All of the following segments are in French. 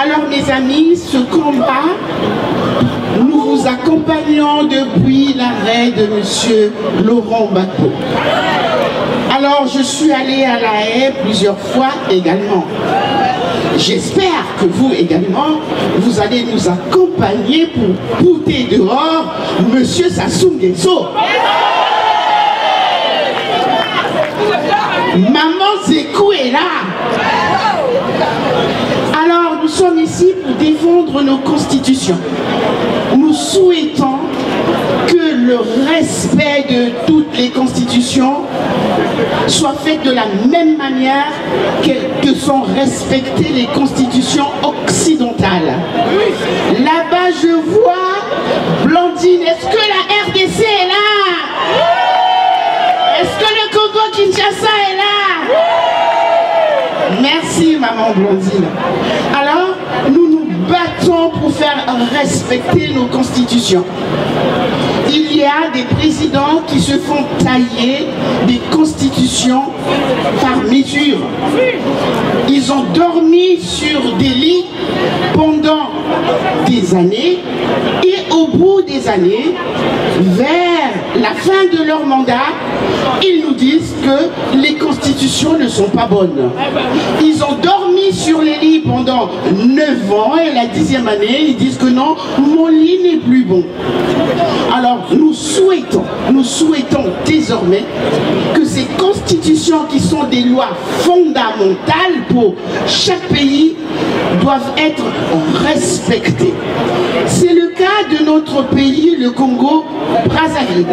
Alors mes amis, ce combat, nous vous accompagnons depuis l'arrêt de M. Laurent Gbagbo. Alors je suis allée à La Haye plusieurs fois également. J'espère que vous également, vous allez nous accompagner pour bouter dehors M. Sassou Nguesso. Maman Zekou est là. Alors nous sommes ici pour défendre nos constitutions. Nous souhaitons que le respect de toutes les constitutions soit fait de la même manière que sont respectées les constitutions occidentales. Là-bas, je vois Blandine. Est-ce que la RDC est là? Est-ce que le Congo-Kinshasa est là? Merci, maman Blandine. Alors, nous nous battons pour faire respecter nos constitutions. Il y a des présidents qui se font tailler des constitutions par mesure. Ils ont dormi sur des lits pendant des années et au bout des années, vers la fin de leur mandat, ils nous disent que les constitutions ne sont pas bonnes. Ils ont dormi sur les lits pendant 9 ans et la 10e année, ils disent que non, mon lit n'est plus bon. Alors nous souhaitons désormais que ces constitutions qui sont des lois fondamentales pour chaque pays doivent être respectées. C'est le cas de notre pays, le Congo-Brazzaville,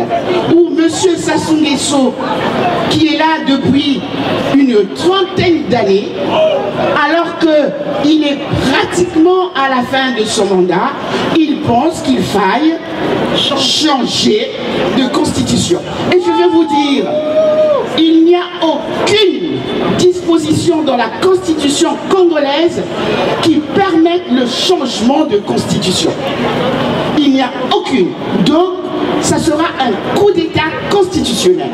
où M. Sassou Nguesso, qui est là depuis une trentaine d'années, alors qu'il est pratiquement à la fin de son mandat, il pense qu'il faille changer de constitution. Et je vais vous dire, il n'y a aucune disposition dans la constitution congolaise qui permette le changement de constitution. Il n'y a aucune. Donc, ça sera un coup d'État constitutionnel.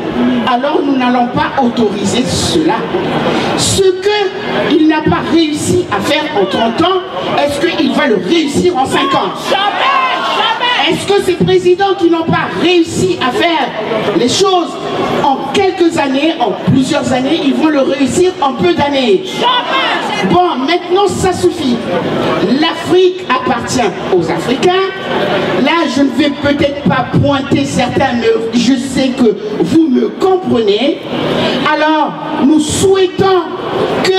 Alors, nous n'allons pas autoriser cela. Ce qu'il n'a pas réussi à faire en 30 ans, est-ce qu'il va le réussir en 5 ans? Est-ce que ces présidents qui n'ont pas réussi à faire les choses en quelques années, en plusieurs années, ils vont le réussir en peu d'années? Bon, maintenant ça suffit. L'Afrique appartient aux Africains. Là, je ne vais peut-être pas pointer certains, mais je sais que vous me comprenez. Alors, nous souhaitons que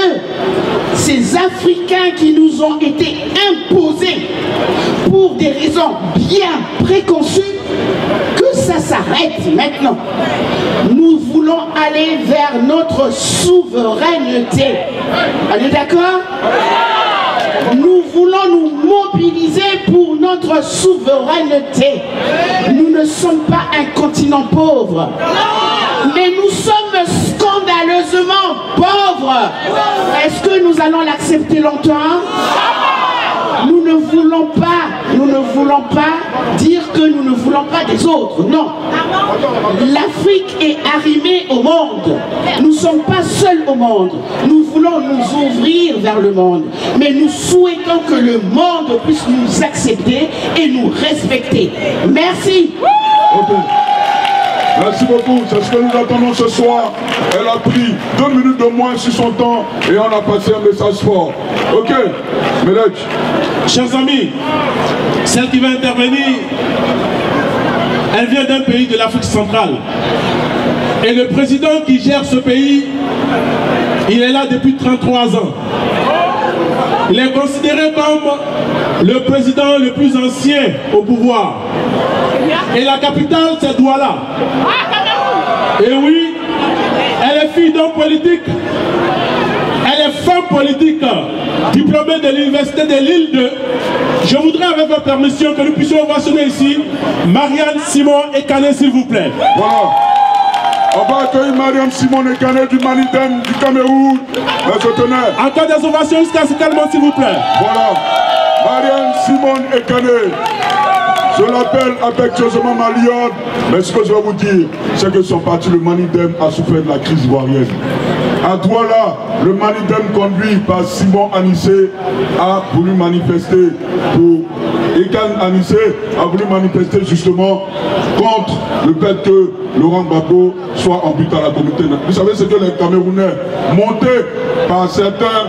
ces Africains qui nous ont été imposés pour des raisons bien préconçues, que ça s'arrête maintenant. Nous voulons aller vers notre souveraineté. On est d'accord? Nous voulons nous mobiliser pour notre souveraineté. Nous ne sommes pas un continent pauvre, mais nous sommes scandaleusement pauvres. Est-ce que nous allons l'accepter longtemps? Nous ne voulons pas dire que nous ne voulons pas des autres. Non. L'Afrique est arrimée au monde. Nous ne sommes pas seuls au monde. Nous voulons nous ouvrir vers le monde. Mais nous souhaitons que le monde puisse nous accepter et nous respecter. Merci. Okay. Merci beaucoup, c'est ce que nous attendons ce soir. Elle a pris 2 minutes de moins sur son temps et on a passé un message fort. Ok, Melech. Chers amis, celle qui va intervenir, elle vient d'un pays de l'Afrique centrale. Et le président qui gère ce pays, il est là depuis 33 ans. Il est considéré comme le président le plus ancien au pouvoir. Et la capitale, c'est Douala. Et oui, elle est fille d'homme politique. Elle est femme politique, diplômée de l'université de Lille 2. Je voudrais, avec votre permission, que nous puissions ovationner ici Marianne Simon Ekane, s'il vous plaît. Voilà. On va accueillir Marianne Simon Ekane du Manidem du Cameroun. Encore des ovations jusqu'à ce calme, s'il vous plaît. Voilà. Marianne Simon Ekane. Je l'appelle affectueusement Marianne. Mais ce que je vais vous dire, c'est que son parti, le Manidem, a souffert de la crise ivoirienne. À Douala, le Manidem conduit par Simon Anissé a voulu manifester pour... Ekan Anissé a voulu manifester justement contre le fait que Laurent Gbagbo soit en but à la communauté. Vous savez ce que les Camerounais, montés par certains,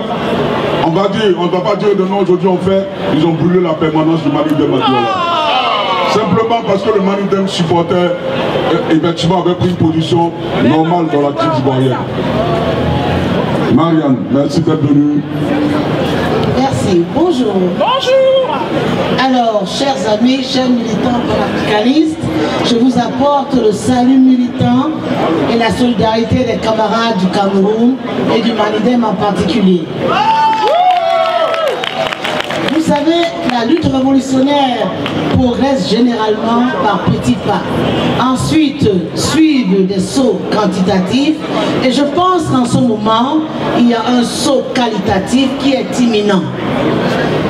on va dire, on ne va pas dire de nom aujourd'hui, ils ont brûlé la permanence du Manidem à Douala. Simplement parce que le Manidem supportait, effectivement, avait pris une position normale dans la crise ivoirienne. Marianne, merci d'être venue. Merci. Bonjour. Bonjour. Alors, chers amis, chers militants panafricanistes, je vous apporte le salut militant et la solidarité des camarades du Cameroun et du Manidem en particulier. Vous savez, la lutte révolutionnaire progresse généralement par petits pas. Ensuite, suivent des sauts quantitatifs et je pense qu'en ce moment, il y a un saut qualitatif qui est imminent.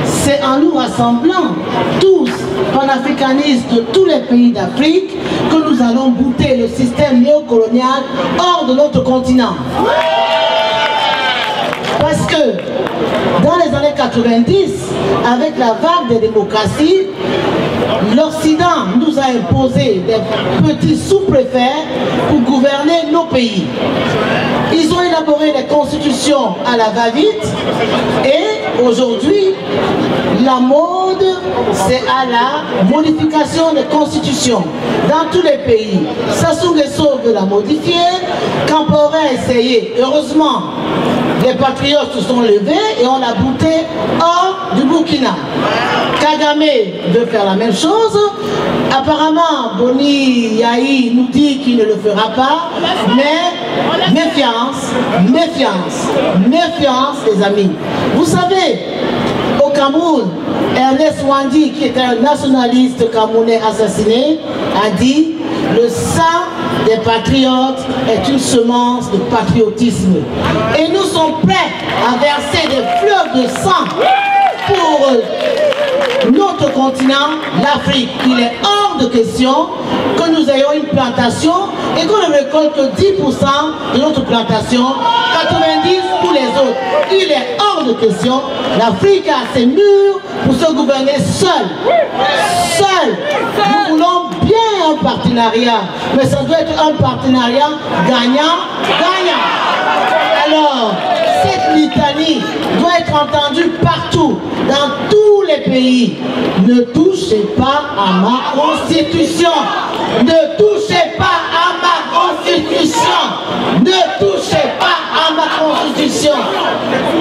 C'est en nous rassemblant, tous, panafricanistes de tous les pays d'Afrique, que nous allons bouter le système néocolonial hors de notre continent. Parce que dans les années 90, avec la vague des démocraties, l'Occident nous a imposé des petits sous-préfets pour gouverner nos pays. Ils ont élaboré des constitutions à la va-vite et aujourd'hui, la mode, c'est à la modification des constitutions dans tous les pays. Sassou Nguesso veut la modifier, Compaoré a essayé. Heureusement, les patriotes se sont levés et on l'a bouté hors du Burkina. Kagame veut faire la même chose. Apparemment, Boni Yahi nous dit qu'il ne le fera pas. Mais méfiance, méfiance, méfiance les amis. Vous savez, au Cameroun, Ernest Wandi, qui était un nationaliste camerounais assassiné, a dit « Le sang des patriotes est une semence de patriotisme. » Et nous sommes prêts à verser des fleuves de sang pour notre continent, l'Afrique. Il est hors de question que nous ayons une plantation et qu'on ne récolte que 10% de notre plantation, 90% pour les autres. Il est hors de question. L'Afrique a assez mûre pour se gouverner seule. Seule. Nous voulons bien un partenariat, mais ça doit être un partenariat gagnant-gagnant. Alors, cette litanie doit être entendue partout, dans tous les pays. Ne touchez pas à ma constitution. Ne touchez pas à ma constitution. Ne touchez pas à ma constitution.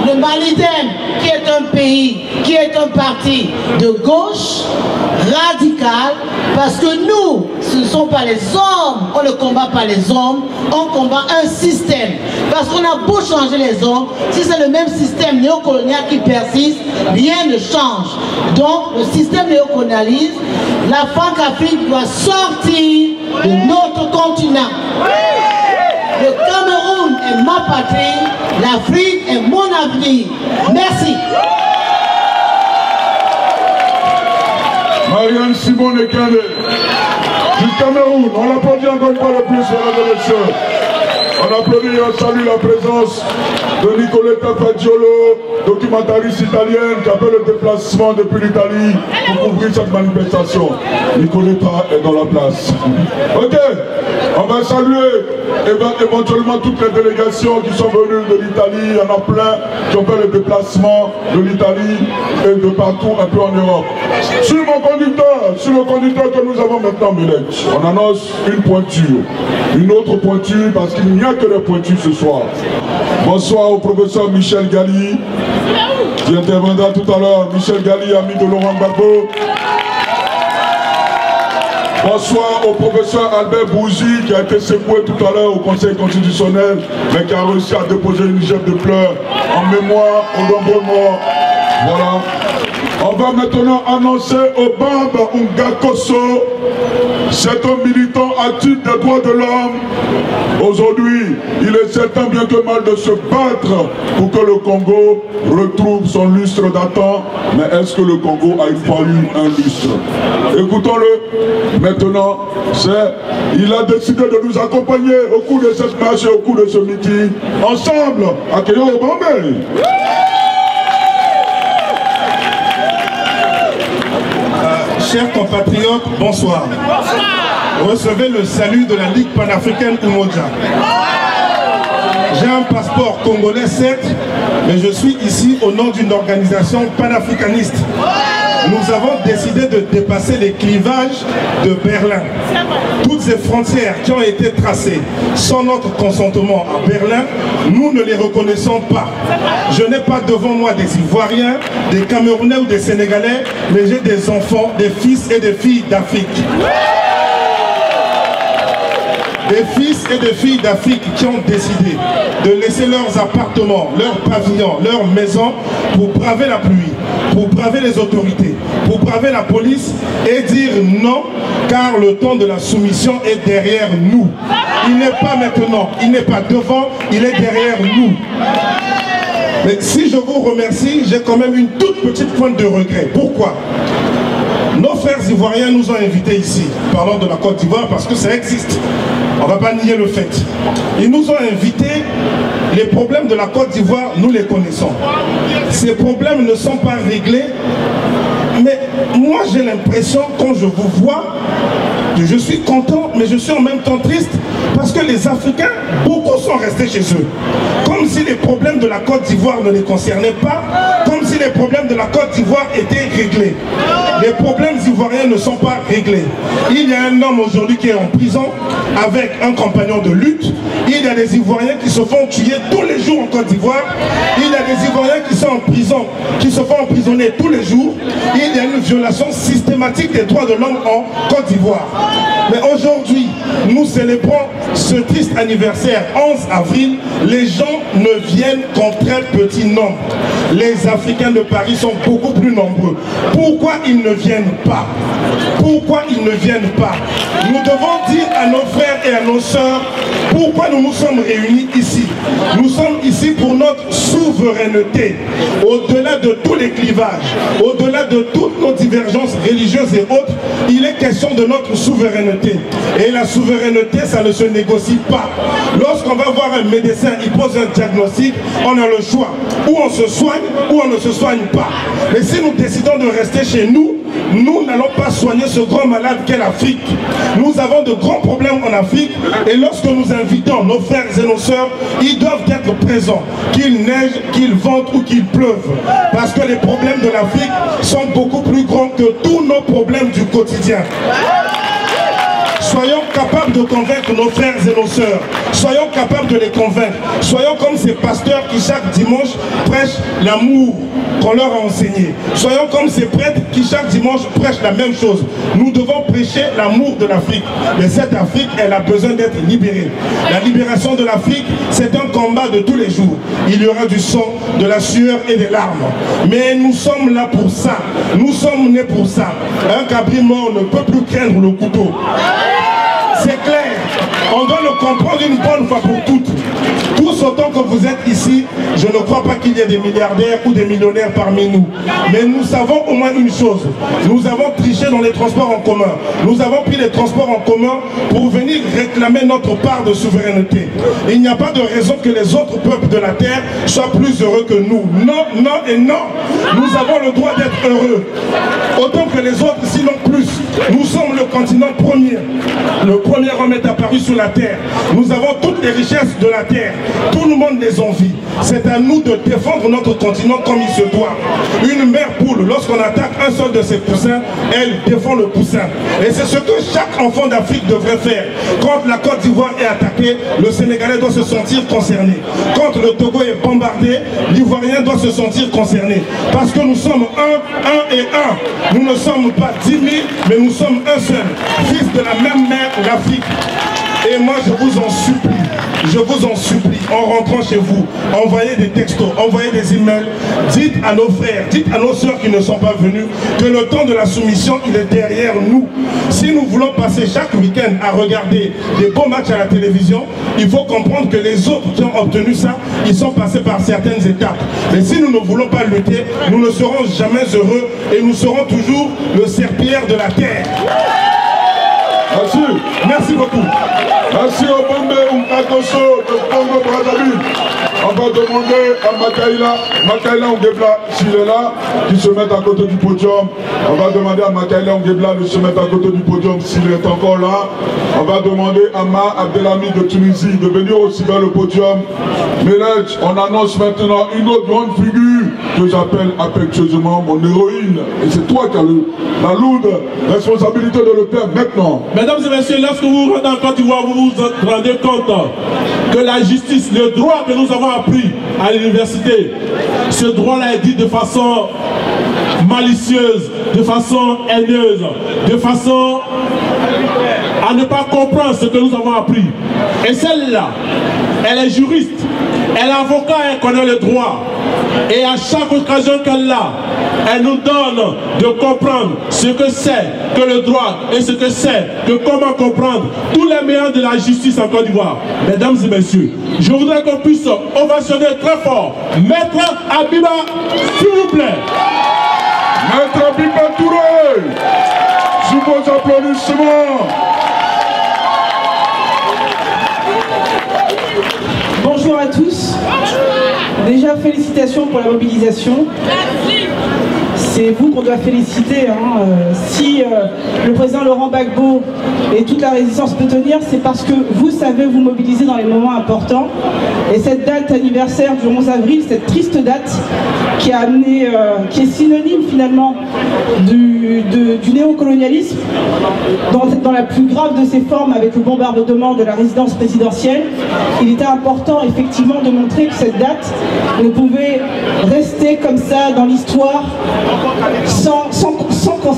Le Manidem, qui est un pays, qui est un parti de gauche, radical, parce que nous, ce ne sont pas les hommes, on ne combat pas les hommes, on combat un système. Parce qu'on a beau changer les hommes, si c'est le même système néocolonial qui persiste, rien ne change. Donc, le système néocolonialiste, la Franc-Afrique doit sortir de notre continent. Le Cameroun est ma patrie, l'Afrique est mon avenir. Merci. Marianne Simon Ekane du Cameroun, on l'applaudit encore une fois le plus sur la élection. On applaudit et on salue la présence de Nicoletta Fagiolo, documentariste italienne qui a fait le déplacement depuis l'Italie pour couvrir cette manifestation. Nicoletta est dans la place. Ok, on va saluer éventuellement toutes les délégations qui sont venues de l'Italie. Il y en a plein qui ont fait le déplacement de l'Italie et de partout un peu en Europe. Sur le conducteur que nous avons maintenant, Milek, on annonce une pointure. Une autre pointure parce qu'il n'y a que des pointures ce soir. Bonsoir au professeur Michel Gali, qui interviendra tout à l'heure. Michel Gali, ami de Laurent Gbagbo. Bonsoir au professeur Albert Bouzy, qui a été secoué tout à l'heure au Conseil constitutionnel, mais qui a réussi à déposer une gifle de pleurs en mémoire aux nombreux morts. Voilà. On va maintenant annoncer au Bamba Ngakoso, c'est un militant militant actif des droits de l'homme. Aujourd'hui, il est certain bien que mal de se battre pour que le Congo retrouve son lustre d'antan. Mais est-ce que le Congo a fallu un lustre? Écoutons-le. Maintenant, il a décidé de nous accompagner au cours de cette marche et au cours de ce meeting. Ensemble, accueillons le Bombay. Chers compatriotes, bonsoir. Recevez le salut de la Ligue panafricaine Umoja. J'ai un passeport congolais, certes, mais je suis ici au nom d'une organisation panafricaniste. Nous avons décidé de dépasser les clivages de Berlin. Toutes ces frontières qui ont été tracées sans notre consentement à Berlin, nous ne les reconnaissons pas. Je n'ai pas devant moi des Ivoiriens, des Camerounais ou des Sénégalais, mais j'ai des enfants, des fils et des filles d'Afrique. Des fils et des filles d'Afrique qui ont décidé de laisser leurs appartements, leurs pavillons, leurs maisons pour braver la pluie, pour braver les autorités, pour braver la police et dire non, car le temps de la soumission est derrière nous. Il n'est pas maintenant, il n'est pas devant, il est derrière nous. Mais si je vous remercie, j'ai quand même une toute petite pointe de regret. Pourquoi? Nos frères ivoiriens nous ont invités ici, parlons de la Côte d'Ivoire parce que ça existe. On ne va pas nier le fait. Ils nous ont invités, les problèmes de la Côte d'Ivoire, nous les connaissons. Ces problèmes ne sont pas réglés, mais moi j'ai l'impression, quand je vous vois, que je suis content, mais je suis en même temps triste, parce que les Africains, beaucoup sont restés chez eux. Comme si les problèmes de la Côte d'Ivoire ne les concernaient pas, comme si les problèmes de la Côte d'Ivoire étaient réglés. Les problèmes ivoiriens ne sont pas réglés. Il y a un homme aujourd'hui qui est en prison avec un compagnon de lutte. Il y a des Ivoiriens qui se font tuer tous les jours en Côte d'Ivoire. Il y a des Ivoiriens qui sont en prison, qui se font emprisonner tous les jours. Il y a une violation systématique des droits de l'homme en Côte d'Ivoire. Mais aujourd'hui, nous célébrons ce triste anniversaire 11 avril. Les gens ne viennent qu'en très petit nombre. Les Africains de Paris sont beaucoup plus nombreux. Pourquoi ils ne viennent pas? Pourquoi ils ne viennent pas? Nous devons dire à nos frères et à nos sœurs pourquoi nous nous sommes réunis ici. Nous sommes ici pour notre souveraineté. Au-delà de tous les clivages, au-delà de toutes nos divergences religieuses et autres, il est question de notre souveraineté. Et la souveraineté, ça ne se négocie pas. Lorsqu'on va voir un médecin, il pose un diagnostic, on a le choix. Ou on se soigne, ou on ne se soigne pas. Mais si nous décidons de rester chez nous, nous n'allons pas soigner ce grand malade qu'est l'Afrique. Nous avons de grands problèmes en Afrique et lorsque nous invitons nos frères et nos sœurs, ils doivent être présents, qu'il neige, qu'il vente ou qu'il pleuve. Parce que les problèmes de l'Afrique sont beaucoup plus grands que tous nos problèmes du quotidien. Soyons capables de convaincre nos frères et nos sœurs. Soyons capables de les convaincre. Soyons comme ces pasteurs qui chaque dimanche prêchent l'amour qu'on leur a enseigné. Soyons comme ces prêtres qui chaque dimanche prêchent la même chose. Nous devons prêcher l'amour de l'Afrique. Mais cette Afrique, elle a besoin d'être libérée. La libération de l'Afrique, c'est un combat de tous les jours. Il y aura du sang, de la sueur et des larmes. Mais nous sommes là pour ça. Nous sommes nés pour ça. Un cabri mort ne peut plus craindre le couteau. C'est clair, on doit le comprendre une bonne fois pour toutes. Tous autant que vous êtes ici, je ne crois pas qu'il y ait des milliardaires ou des millionnaires parmi nous. Mais nous savons au moins une chose. Nous avons triché dans les transports en commun. Nous avons pris les transports en commun pour venir réclamer notre part de souveraineté. Il n'y a pas de raison que les autres peuples de la terre soient plus heureux que nous. Non, non et non. Nous avons le droit d'être heureux. Autant que les autres, sinon plus. Nous sommes le continent premier. Le premier homme est apparu sur la terre. Nous avons toutes les richesses de la terre. Tout le monde les envie. C'est à nous de défendre notre continent comme il se doit. Une mère poule, lorsqu'on attaque un seul de ses poussins, elle défend le poussin. Et c'est ce que chaque enfant d'Afrique devrait faire. Quand la Côte d'Ivoire est attaquée, le Sénégalais doit se sentir concerné. Quand le Togo est bombardé, l'Ivoirien doit se sentir concerné. Parce que nous sommes un et un. Nous ne sommes pas 10 000, mais nous sommes un seul. Fils de la même mère, l'Afrique. Et moi, je vous en supplie, on en rentrant chez vous, envoyez des textos, envoyez des emails, dites à nos frères, dites à nos sœurs qui ne sont pas venus que le temps de la soumission, il est derrière nous. Si nous voulons passer chaque week-end à regarder des beaux matchs à la télévision, il faut comprendre que les autres qui ont obtenu ça, ils sont passés par certaines étapes. Mais si nous ne voulons pas lutter, nous ne serons jamais heureux et nous serons toujours le serpillière de la terre. Merci. Merci beaucoup. Merci au Bombé Umkakoso de Congo Brazzaville. On va demander à Makaila Ongebla, s'il est là, qu'il se mette à côté du podium. On va demander à Makaila Ongebla de se mettre à côté du podium s'il est encore là. On va demander à Ma Abdelhamid de Tunisie de venir aussi vers le podium. Melech, on annonce maintenant une autre grande figure que j'appelle affectueusement mon héroïne. Et c'est toi qui as la lourde responsabilité de le faire maintenant. Mesdames et messieurs, lorsque vous rentrez en Côte d'Ivoire, vous vous rendez compte que la justice, le droit que nous avons appris à l'université, ce droit-là est dit de façon malicieuse, de façon haineuse, de façon à ne pas comprendre ce que nous avons appris. Et celle-là, elle est juriste, elle est avocat, elle connaît le droit. Et à chaque occasion qu'elle a, elle nous donne de comprendre ce que c'est que le droit et ce que c'est que comment comprendre tous les meilleurs de la justice en Côte d'Ivoire. Mesdames et messieurs, je voudrais qu'on puisse ovationner très fort Maître Abiba, s'il vous plaît. Maître Abiba Touré, sous vos applaudissements. Bonjour à tous. Déjà, félicitations pour la mobilisation. C'est vous qu'on doit féliciter. Si le président Laurent Gbagbo et toute la résistance peut tenir, c'est parce que vous savez vous mobiliser dans les moments importants. Et cette date anniversaire du 11 avril, cette triste date qui a amené, qui est synonyme finalement du néocolonialisme, dans la plus grave de ses formes avec le bombardement de la résidence présidentielle, il était important effectivement de montrer que cette date ne pouvait rester comme ça dans l'histoire sans qu'on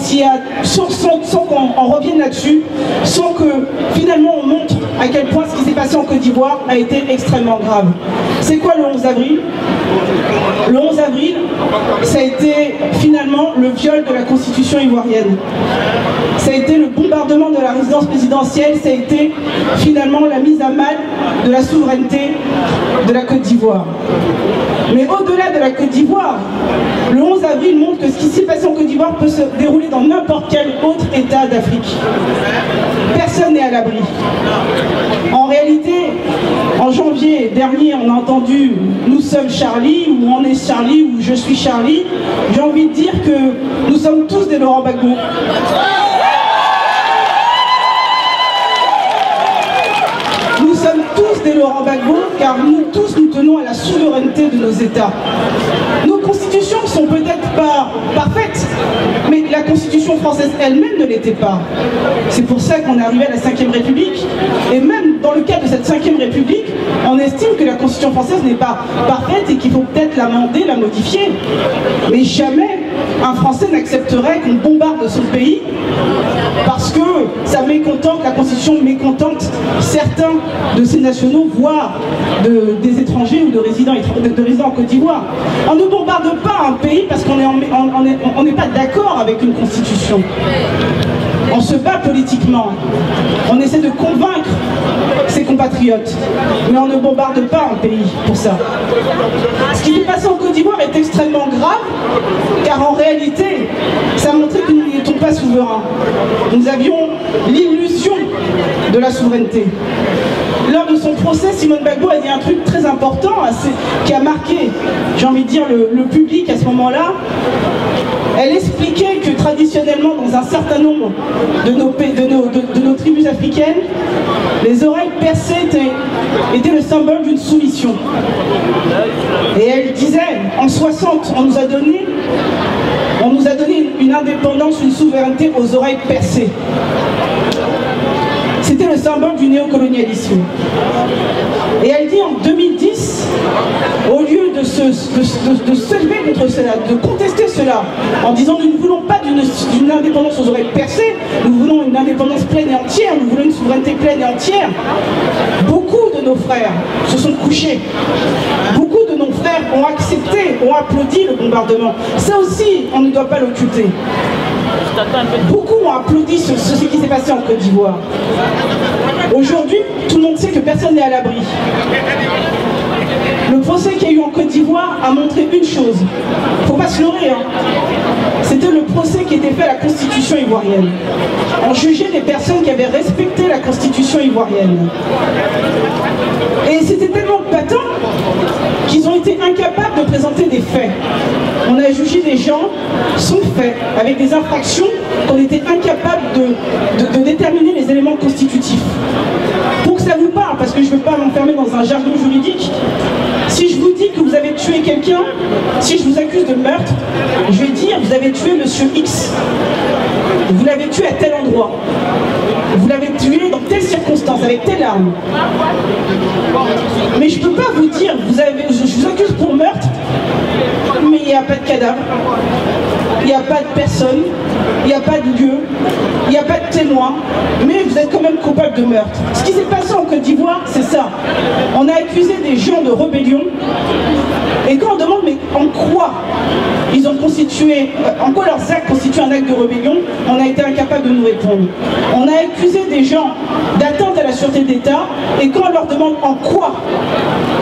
revienne là-dessus, sans que finalement on montre à quel point ce qui s'est passé en Côte d'Ivoire a été extrêmement grave. C'est quoi le 11 avril? Le 11 avril, ça a été finalement le viol de la constitution ivoirienne. Ça a été le bombardement de la résidence présidentielle, ça a été finalement la mise à mal de la souveraineté de la Côte d'Ivoire. Mais au-delà de la Côte d'Ivoire, le 11 avril montre que ce qui s'est passé en Côte d'Ivoire peut se dérouler dans n'importe quel autre État d'Afrique. Personne n'est à l'abri. En réalité, en janvier dernier, on a entendu « Nous sommes Charlie » ou « On est Charlie » ou « Je suis Charlie ». J'ai envie de dire que nous sommes tous des Laurent Gbagbo. Nous sommes tous des Laurent Gbagbo car nous tous nous tenons à la souveraineté de nos États. Nos constitutions ne sont peut-être pas parfaites, mais la constitution française elle-même ne l'était pas. C'est pour ça qu'on est arrivé à la 5e République. Et même dans le cadre de cette 5e République, on estime que la constitution française n'est pas parfaite et qu'il faut peut-être l'amender, la modifier. Mais jamais un Français n'accepterait qu'on bombarde son pays parce que ça mécontente, la constitution mécontente certains de ses nationaux, voire des étrangers ou de résidents en Côte d'Ivoire. On ne bombarde pas un pays parce qu'on n'est pas d'accord avec une constitution. On se bat politiquement. On essaie de convaincre ses compatriotes. Mais on ne bombarde pas un pays pour ça. Ce qui s'est passé en Côte d'Ivoire est extrêmement grave, car en réalité, ça montrait que nous n'étions pas souverains. Nous avions l'illusion de la souveraineté. Lors de son procès, Simone Gbagbo a dit un truc très important, qui a marqué, j'ai envie de dire, le public à ce moment-là. Elle expliquait que traditionnellement, dans un certain nombre de nos tribus africaines, les oreilles percées étaient le symbole d'une soumission. Et elle disait, en 60, on nous a donné une indépendance, une souveraineté aux oreilles percées. C'était le symbole du néocolonialisme. Et elle dit en 2010, au lieu de se lever contre cela, de contester cela, en disant nous ne voulons pas d'une indépendance aux oreilles percées, nous voulons une indépendance pleine et entière, nous voulons une souveraineté pleine et entière, beaucoup de nos frères frères se sont couchés. Beaucoup de nos frères ont accepté, ont applaudi le bombardement. Ça aussi, on ne doit pas l'occulter. Beaucoup ont applaudi ce qui s'est passé en Côte d'Ivoire. Aujourd'hui, tout le monde sait que personne n'est à l'abri. Le procès qu'il y a eu en Côte d'Ivoire a montré une chose. Il ne faut pas se leurrer. C'était le procès qui était fait à la Constitution ivoirienne. On jugeait des personnes qui avaient respecté la Constitution ivoirienne. Et c'était tellement patent qu'ils ont été incapables de présenter des faits. On a jugé des gens sans faits, avec des infractions qu'on était incapables de déterminer les éléments constitutifs. Pour que ça vous parle, parce que je ne veux pas m'enfermer dans un jargon juridique, si je vous dis que vous avez tué quelqu'un, si je vous accuse de meurtre, je vais dire vous avez tué monsieur X. Vous l'avez tué à tel endroit. Vous l'avez tué dans telle circonstance, avec telle arme. Mais je ne peux pas vous dire, je vous accuse pour meurtre, mais il n'y a pas de cadavre, il n'y a pas de personne, il n'y a pas de lieu, il n'y a pas de témoin, mais vous êtes quand même coupable de meurtre. Ce qui s'est passé en Côte d'Ivoire, c'est ça. On a accusé des gens de rébellion, et quand on demande mais en quoi ils ont constitué, en quoi leurs actes constituent un acte de rébellion, on a été incapable de nous répondre. On a accusé des gens d'atteinte à la sûreté d'État, et quand on leur demande en quoi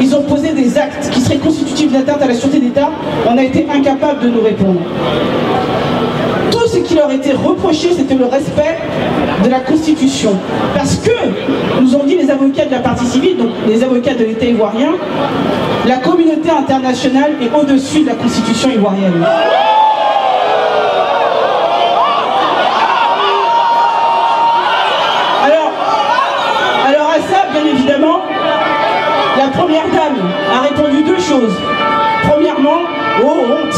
ils ont posé des actes qui seraient constitutifs d'atteinte à la sûreté d'État, on a été incapable de nous répondre. Tout ce qui leur était reproché, c'était le respect de la Constitution. Parce que, nous ont dit les avocats de la partie civile, donc les avocats de l'État ivoirien, la communauté internationale est au-dessus de la Constitution ivoirienne. Alors à ça, bien évidemment, la première dame a répondu deux choses. Premièrement, oh honte.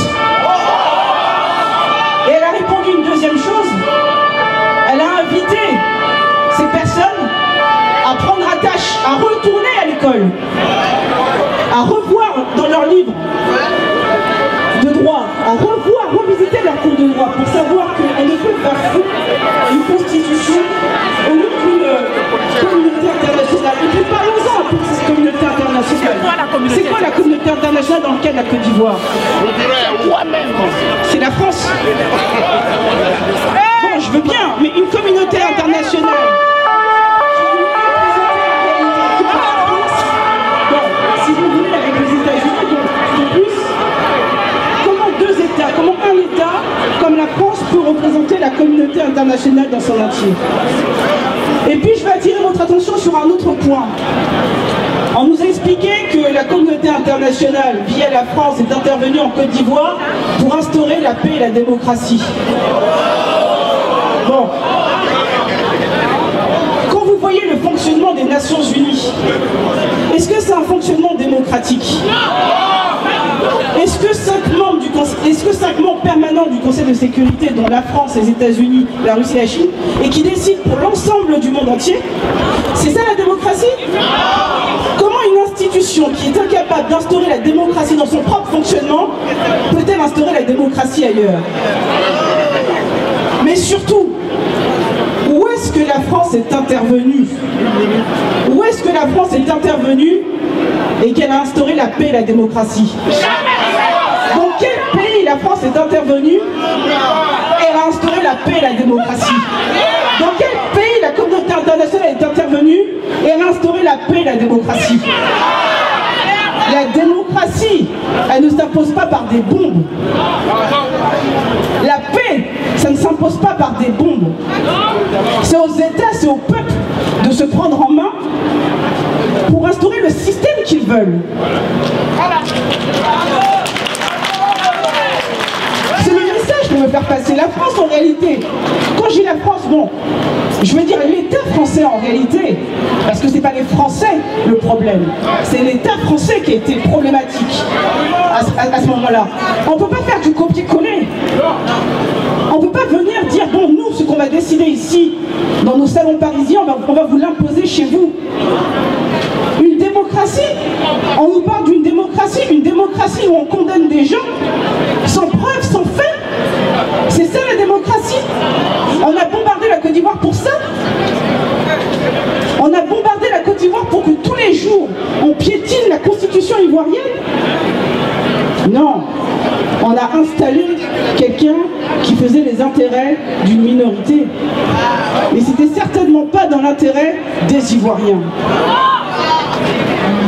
Et elle a répondu une deuxième chose. Elle a invité ces personnes à prendre attache, à retourner à l'école, à revoir dans leurs livres de droit, à revisiter leurs cours de droit pour savoir qu'on ne peut pas foutre une constitution au nom d'une communauté internationale. Et puis parlons-en pour cette communauté internationale. C'est quoi la communauté internationale dans le cas de la Côte d'Ivoire? C'est la France. Bon, je veux bien, mais une communauté internationale. Bon, si vous voulez, avec les États-Unis, donc en plus, comment deux États, comment un État comme la France peut représenter la communauté internationale dans son entier? Et puis je vais attirer votre attention sur un autre point. On nous a expliqué que la communauté internationale, via la France, est intervenue en Côte d'Ivoire pour instaurer la paix et la démocratie. Bon. Quand vous voyez le fonctionnement des Nations Unies, est-ce que c'est un fonctionnement démocratique? Est-ce que 5 membres permanents du Conseil de sécurité, dont la France, les États-Unis, la Russie et la Chine, et qui décident pour l'ensemble du monde entier, c'est ça la démocratie? Comment une institution qui est incapable d'instaurer la démocratie dans son propre fonctionnement peut-elle instaurer la démocratie ailleurs? Mais surtout, où est-ce que la France est intervenue? Où est-ce que la France est intervenue et qu'elle a instauré la paix et la démocratie? Dans quel pays la France est intervenue et elle a instauré la paix et la démocratie? Dans quel pays la communauté internationale est intervenue et elle a instauré la paix et la démocratie? La démocratie, elle ne s'impose pas par des bombes. La paix, ça ne s'impose pas par des bombes. C'est aux États, c'est au peuple de se prendre en main pour instaurer le système qu'ils veulent. C'est le message pour me faire passer. La France, en réalité, quand je dis la France, bon, je veux dire l'État français en réalité, parce que c'est pas les Français le problème, c'est l'État français qui a été problématique à ce moment-là. On ne peut pas faire du copier-coller. On ne peut pas venir dire, bon, nous, ce qu'on va décider ici, dans nos salons parisiens, on va vous l'imposer chez vous. Une démocratie, on nous parle d'une démocratie où on condamne des gens sans preuve, sans fait. C'est ça la démocratie. On a bombardé la Côte d'Ivoire pour ça. On a bombardé la Côte d'Ivoire pour que tous les jours jour, on piétine la constitution ivoirienne? Non, on a installé quelqu'un qui faisait les intérêts d'une minorité. Mais c'était certainement pas dans l'intérêt des Ivoiriens.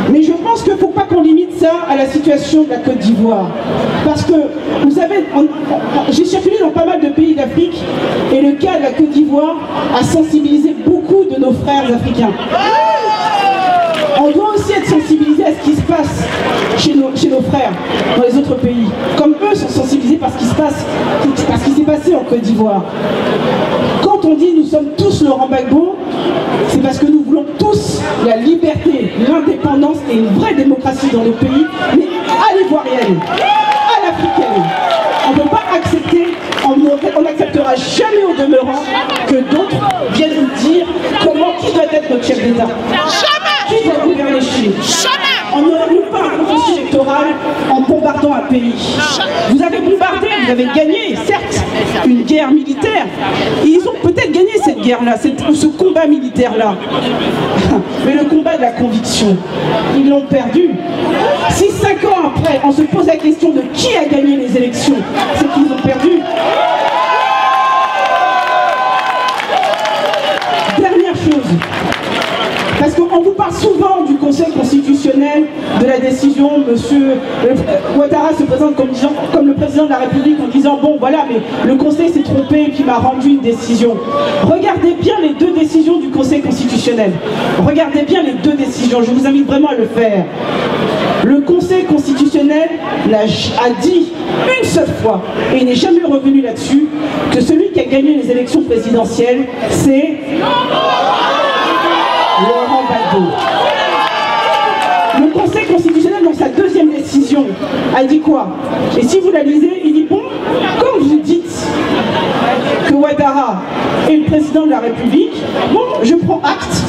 Mais je pense qu'il ne faut pas qu'on limite ça à la situation de la Côte d'Ivoire. Parce que, vous savez, j'ai circulé dans pas mal de pays d'Afrique et le cas de la Côte d'Ivoire a sensibilisé beaucoup de nos frères africains. On doit aussi être sensibilisé à ce qui se passe chez nos frères dans les autres pays. Comme eux sont sensibilisés par ce qui se passe, par ce qui s'est passé en Côte d'Ivoire. Quand on dit nous sommes tous Laurent Gbagbo, c'est parce que nous voulons tous la liberté, l'indépendance et une vraie démocratie dans nos pays, mais à l'ivoirienne, à l'africaine. On ne peut pas accepter, on n'acceptera jamais au demeurant que d'autres viennent nous dire qui doit être notre chef d'État. Qui doit gouverner Chine? On ne règle pas un processus électoral en bombardant un pays. Vous avez bombardé, vous avez gagné, certes, une guerre militaire. Ils ont peut-être gagné cette guerre-là, ce combat militaire-là. Mais le combat de la conviction, ils l'ont perdu. Si 5 ans après, on se pose la question de qui a gagné les élections, c'est qu'ils ont perdu. Dernière chose. Parce qu'on vous parle souvent du Conseil constitutionnel, de la décision, monsieur Ouattara se présente comme le président de la République en disant bon voilà, mais le Conseil s'est trompé et puis m'a rendu une décision. Regardez bien les 2 décisions du Conseil constitutionnel. Regardez bien les 2 décisions, je vous invite vraiment à le faire. Le Conseil constitutionnel a dit une seule fois, et il n'est jamais revenu là-dessus, que celui qui a gagné les élections présidentielles, c'est Laurent Gbagbo. Le Conseil constitutionnel, dans sa 2e décision, a dit quoi? Et si vous la lisez, il dit bon, comme vous dites que Ouattara est le président de la République, bon, je prends acte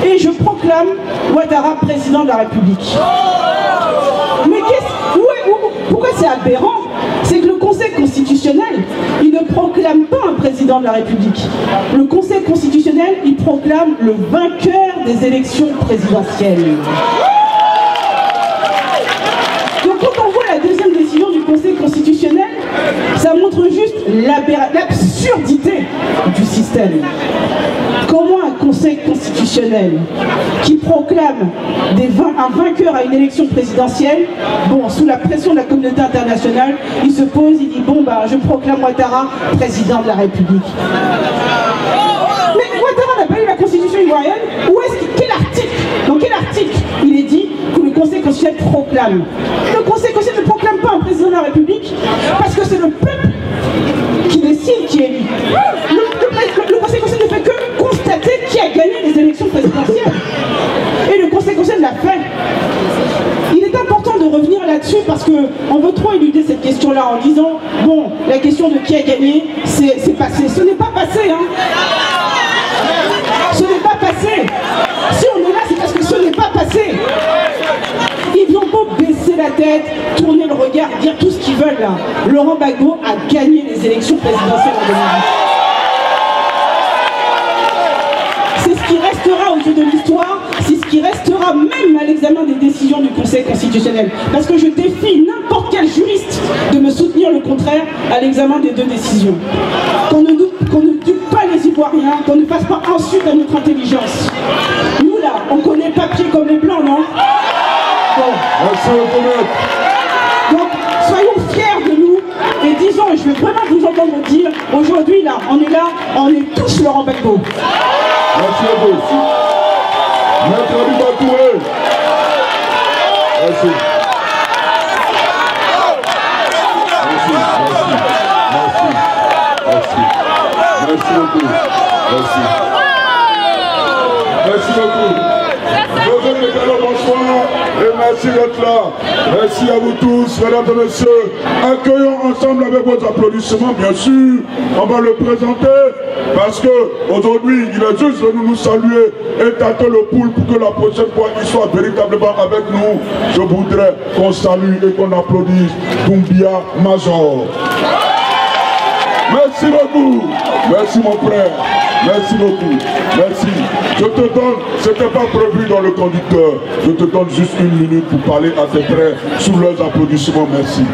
et je proclame Ouattara président de la République. Mais pourquoi c'est aberrant? C'est que le Conseil constitutionnel, il ne proclame pas un président de la République. Le Conseil constitutionnel, il proclame le vainqueur des élections présidentielles. Donc quand on voit la 2e décision du Conseil constitutionnel, ça montre juste l'absurdité du système. Comment un Conseil constitutionnel qui proclame un vainqueur à une élection présidentielle, bon, sous la pression de la communauté internationale, il se pose, il dit bon bah je proclame Ouattara président de la République. Mais Ouattara n'a pas eu la constitution ivoirienne. Dans quel article il est dit que le Conseil constitutionnel proclame? Le Conseil constitutionnel ne proclame pas un président de la République parce que c'est le peuple qui décide qui est élu. Le Conseil constitutionnel ne fait que constater qui a gagné les élections présidentielles. Et le Conseil constitutionnel l'a fait. Il est important de revenir là-dessus parce qu'on veut trop éluder cette question-là en disant bon, la question de qui a gagné, c'est passé. Ce n'est pas passé, hein. Ce n'est pas passé. Si on est là, c'est parce que ce n'est pas passé. Ils ont beau baisser la tête, tourner le regard, dire tout ce qu'ils veulent là. Laurent Gbagbo a gagné les élections présidentielles en 2010. C'est ce qui restera aux yeux de l'histoire, c'est ce qui restera même à l'examen des décisions du Conseil constitutionnel. Parce que je défie n'importe quel juriste de me soutenir le contraire à l'examen des 2 décisions. Qu'on ne dupe pas les Ivoiriens, qu'on ne fasse pas insulte à notre intelligence. Nous là, on connaît le papier comme les blancs, non? Bon. Donc, soyons fiers de nous et disons, et je veux vraiment vous entendre dire, aujourd'hui là, on est tous Laurent Gbagbo. Merci à vous. Maître Abiba Touré. Merci. Merci beaucoup. Merci. Merci beaucoup. Mesdames et messieurs, bonsoir et merci d'être là. Merci à vous tous, mesdames et messieurs. Accueillons ensemble avec vos applaudissements, bien sûr. On va le présenter parce qu'aujourd'hui, il est juste venu nous saluer et tâter le pouls pour que la prochaine fois, il soit véritablement avec nous. Je voudrais qu'on salue et qu'on applaudisse Doumbia Major. Merci beaucoup. Merci mon frère. Merci beaucoup. Merci. Je te donne, ce n'était pas prévu dans le conducteur. Je te donne juste 1 minute pour parler à tes frères sous leurs applaudissements. Merci.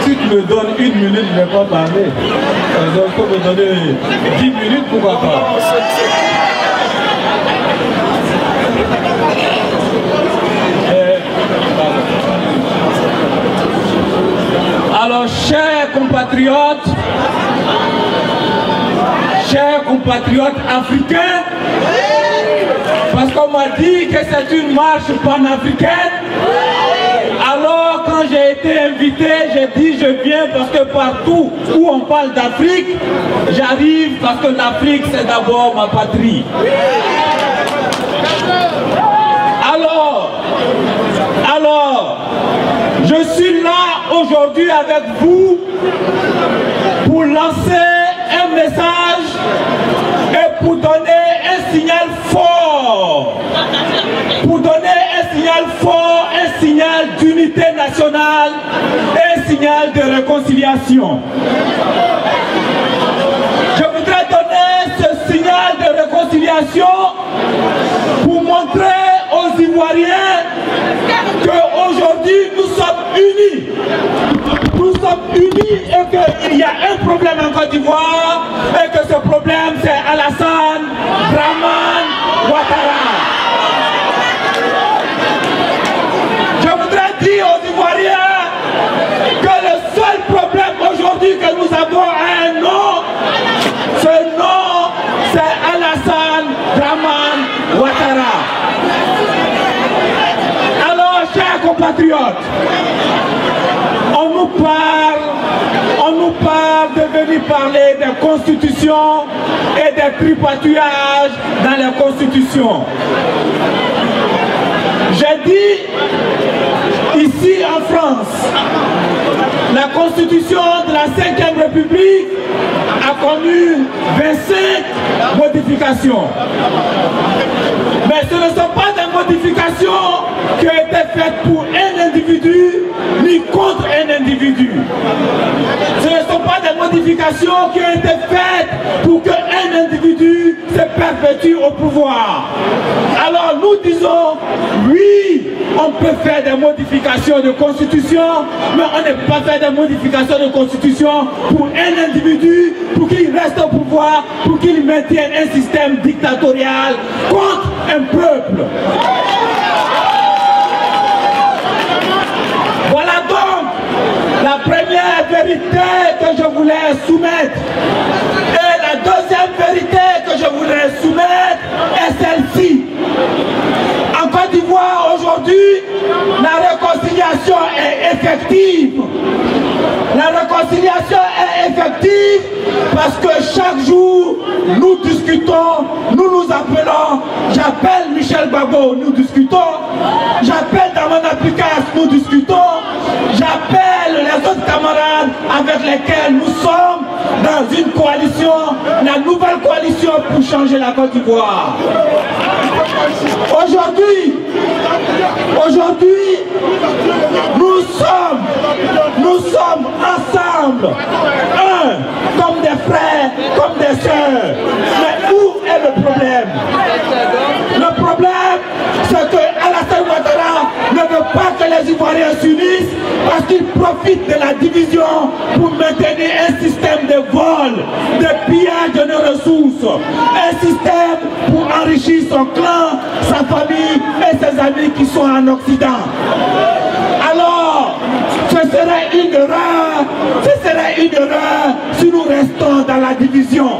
Si tu me donnes 1 minute, je ne vais pas parler. Donc, il faut me donner 10 minutes, pourquoi pas. Alors, chers compatriotes africains, parce qu'on m'a dit que c'est une marche panafricaine, alors quand j'ai été invité, j'ai dit je viens parce que partout où on parle d'Afrique, j'arrive parce que l'Afrique c'est d'abord ma patrie. Alors, je suis là aujourd'hui avec vous pour lancer un message et pour donner un signal fort. Pour donner un signal fort, un signal d'unité nationale et un signal de réconciliation. Je voudrais donner ce signal de réconciliation pour montrer aux Ivoiriens qu'aujourd'hui nous sommes unis. Nous sommes unis et qu'il y a un problème en Côte d'Ivoire et que ce problème c'est Alassane Dramane Ouattara. Je voudrais dire aux Ivoiriens que le seul problème aujourd'hui que nous avons a un nom. Ce nom c'est Alassane Dramane Ouattara. Alors chers compatriotes, on nous parle de venir parler des constitutions et des tripatouillages dans les constitutions. J'ai dit ici en France, la constitution de la 5e République a connu 25 modifications. Mais ce ne sont pas des modifications qui ont été faites pour un individu ni contre un individu. Ce ne sont pas des modifications qui ont été faites pour qu'un individu se perpétue au pouvoir. Alors nous disons, oui, on peut faire des modifications de constitution, mais on ne peut pas faire des modifications de constitution pour un individu, pour qu'il reste au pouvoir, pour qu'il maintienne un système dictatorial contre un peuple. Voilà donc la première vérité que je voulais soumettre. Et la deuxième vérité que je voudrais soumettre est celle-ci. En Côte d'Ivoire aujourd'hui, la réconciliation est effective. La réconciliation est effective parce que chaque jour, nous discutons, nous nous appelons, j'appelle Michel Gbagbo, nous discutons, j'appelle Damana Picasse, nous discutons, j'appelle les autres camarades avec lesquels nous sommes dans une coalition, la nouvelle coalition pour changer la Côte d'Ivoire. Aujourd'hui, nous sommes ensemble, comme des frères, comme des sœurs. Mais où est le problème? Le problème, c'est que Alassane Ouattara ne veut pas que les Ivoiriens s'unissent parce qu'il profite de la division pour maintenir un système de vol, de pillage de nos ressources, un système pour enrichir son clan, sa famille et ses amis qui sont en Occident. Alors, ce serait une erreur si nous restons dans la division.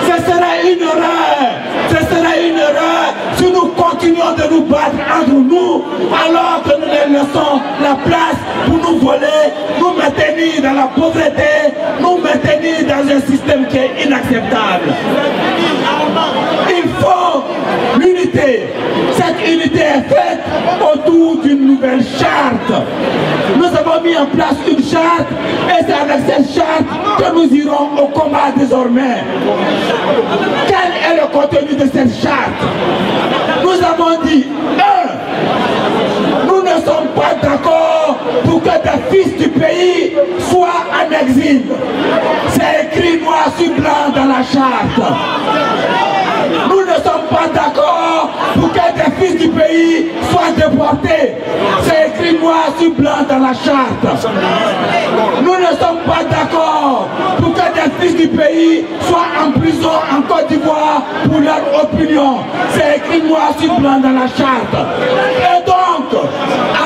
Ce serait une erreur si nous continuons de nous battre entre nous alors que nous les laissons la place pour nous voler, nous maintenir dans la pauvreté, nous maintenir dans un système qui est inacceptable. Il faut l'unité. Cette unité est faite autour d'une nouvelle charte. Nous avons mis en place une charte et c'est avec cette charte que nous irons au combat désormais. Quel est le contenu de cette charte? Nous avons dit, nous ne sommes pas d'accord pour que des fils du pays soient en exil. C'est écrit noir sur blanc dans la charte. Nous ne sommes pas d'accord pour que des fils du pays soient déportés. C'est écrit noir sur blanc dans la charte. Nous ne sommes pas d'accord pour que des fils du pays soient en prison en Côte d'Ivoire pour leur opinion. C'est écrit noir sur blanc dans la charte. Et donc,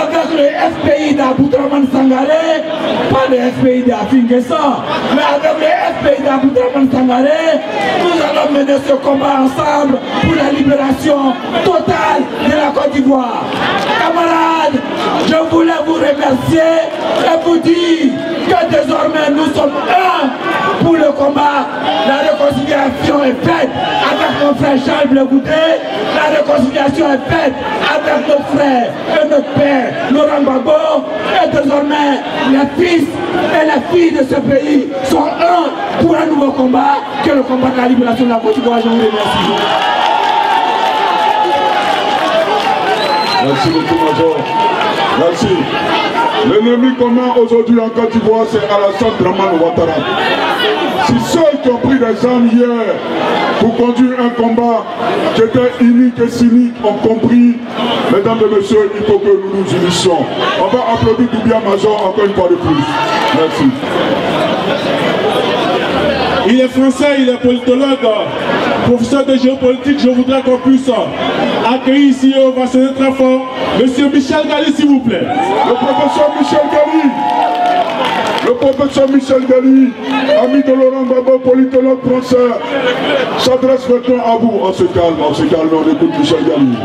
avec le FPI d'Aboudraman Sangaré, pas le FPI d'Afingessa, mais avec le FPI d'Aboudraman Sangaré, nous allons mener ce combat ensemble pour la libération totale de la Côte d'Ivoire. Camarades, je voulais vous remercier et vous dire que désormais nous sommes un pour le combat. La réconciliation est faite avec mon frère Charles Blé Goudé. La réconciliation est faite avec nos frères et notre père Laurent Gbagbo. Et désormais, les fils et les filles de ce pays sont un pour un nouveau combat, que le combat de la libération de la Côte d'Ivoire. Je vous remercie. Merci beaucoup, Major. Merci. L'ennemi commun aujourd'hui en Côte d'Ivoire, c'est Alassane Dramane Ouattara. Si ceux qui ont pris des armes hier pour conduire un combat qui était inique et cynique ont compris, mesdames et messieurs, il faut que nous nous unissions. On va applaudir Doubia Major encore une fois de plus. Merci. Il est français, il est politologue, professeur de géopolitique. Je voudrais qu'on puisse accueillir ici et ovationner très fort Monsieur Michel Gali, s'il vous plaît. Le professeur Michel Gali. Le professeur Michel Gali, ami de Laurent Gbagbo, politologue français, s'adresse maintenant à vous. On se calme, on écoute Michel Gali.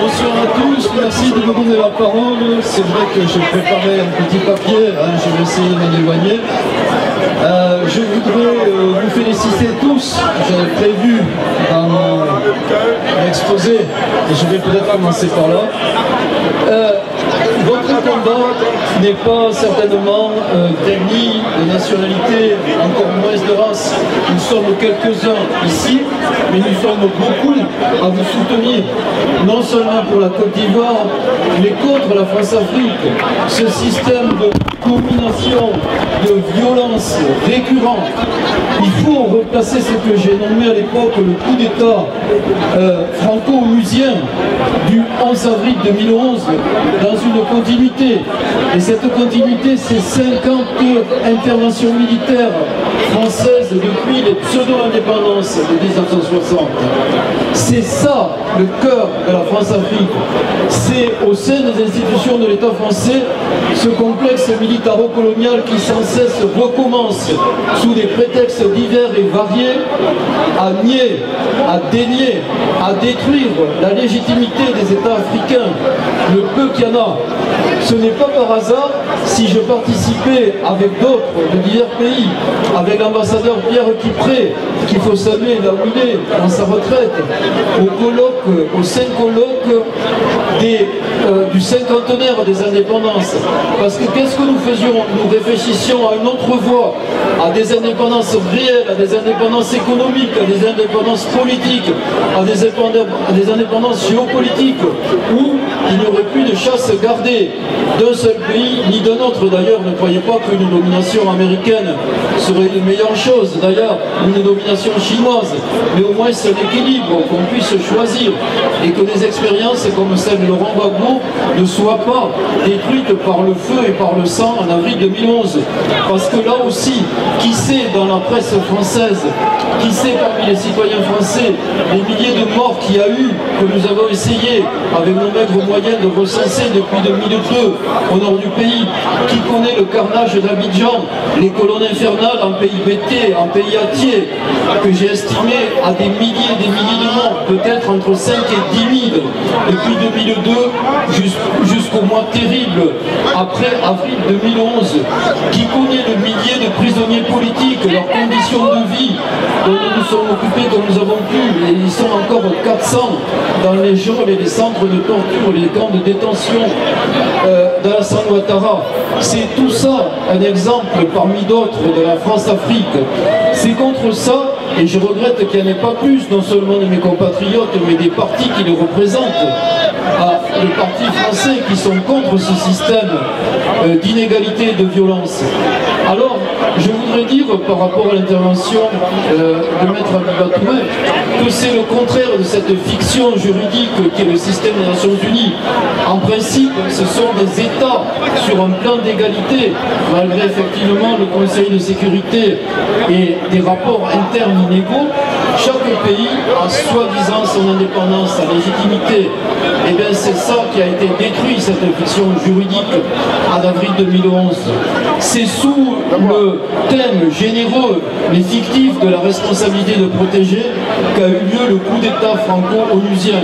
Bonsoir à tous, merci de me donner la parole. C'est vrai que j'ai préparé un petit papier, je vais essayer de m'en éloigner. Je voudrais vous féliciter tous. J'avais prévu dans mon exposé, et je vais peut-être commencer par là. Votre combat n'est pas certainement d'ethnie, de nationalité, encore moins de race. Nous sommes quelques-uns ici, mais nous sommes beaucoup à vous soutenir, non seulement pour la Côte d'Ivoire, mais contre la France-Afrique. Ce système de combination de violence récurrente, il faut replacer ce que j'ai nommé à l'époque le coup d'État franco-onusien du 11 avril 2011 dans une continuité. Et cette continuité, c'est 50 interventions militaires françaises depuis les pseudo-indépendances de 1960. C'est ça le cœur de la France-Afrique. C'est au sein des institutions de l'État français ce complexe militaro-colonial qui sans cesse recommence sous des prétextes divers et variés à nier, à dénier, à détruire la légitimité des États africains, le peu qu'il y en a. Ce n'est pas par hasard si je participais avec d'autres de divers pays, avec l'ambassadeur Pierre Kipré, qu'il faut saluer là où il est, dans sa retraite, aux 5 colloques du cinquantenaire des indépendances. Parce que qu'est-ce que nous faisions? Nous réfléchissions à une autre voie, à des indépendances réelles, à des indépendances économiques, à des indépendances politiques, à des indépendances géopolitiques, où il n'y aurait plus de chasse gardée d'un seul pays, ni d'un autre. D'ailleurs, ne croyez pas qu'une domination américaine serait une meilleure chose, d'ailleurs, une domination chinoise, mais au moins c'est l'équilibre, qu'on puisse choisir, et que des expériences comme celle de Laurent Gbagbo ne soient pas détruites par le feu et par le sang en avril 2011. Parce que là aussi, qui sait dans la presse française, qui sait parmi les citoyens français, les milliers de morts qu'il y a eu, que nous avons essayé, avec nos maigres moyens, de recenser depuis 2002 au nord du pays, qui connaît le carnage d'Abidjan, les colonnes infernales en pays bêté, en pays atier, que j'ai estimé à des milliers et des milliers de morts, peut-être entre 5 et 10 000, depuis 2002 jusqu'au mois terrible, après avril 2011, qui connaît le millier de prisonniers politiques, leurs conditions de vie, dont nous nous sommes occupés comme nous avons pu, et ils sont encore 400 dans les geôles et les centres de torture, les camps de détention d'Alassane Ouattara. C'est tout ça un exemple parmi d'autres de la France-Afrique. C'est contre ça, et je regrette qu'il n'y en ait pas plus, non seulement de mes compatriotes, mais des partis qui les représentent, à de partis français qui sont contre ce système d'inégalité et de violence. Alors, je voudrais dire, par rapport à l'intervention de Maître Abiba Touré, que c'est le contraire de cette fiction juridique qui est le système des Nations Unies. En principe, ce sont des États sur un plan d'égalité, malgré effectivement le Conseil de sécurité et des rapports internes inégaux. Chaque pays a soi-disant son indépendance, sa légitimité. Et bien c'est ça qui a été détruit, cette fiction juridique, en avril 2011. C'est sous le thème généreux mais fictif de la responsabilité de protéger qu'a eu lieu le coup d'État franco-onusien.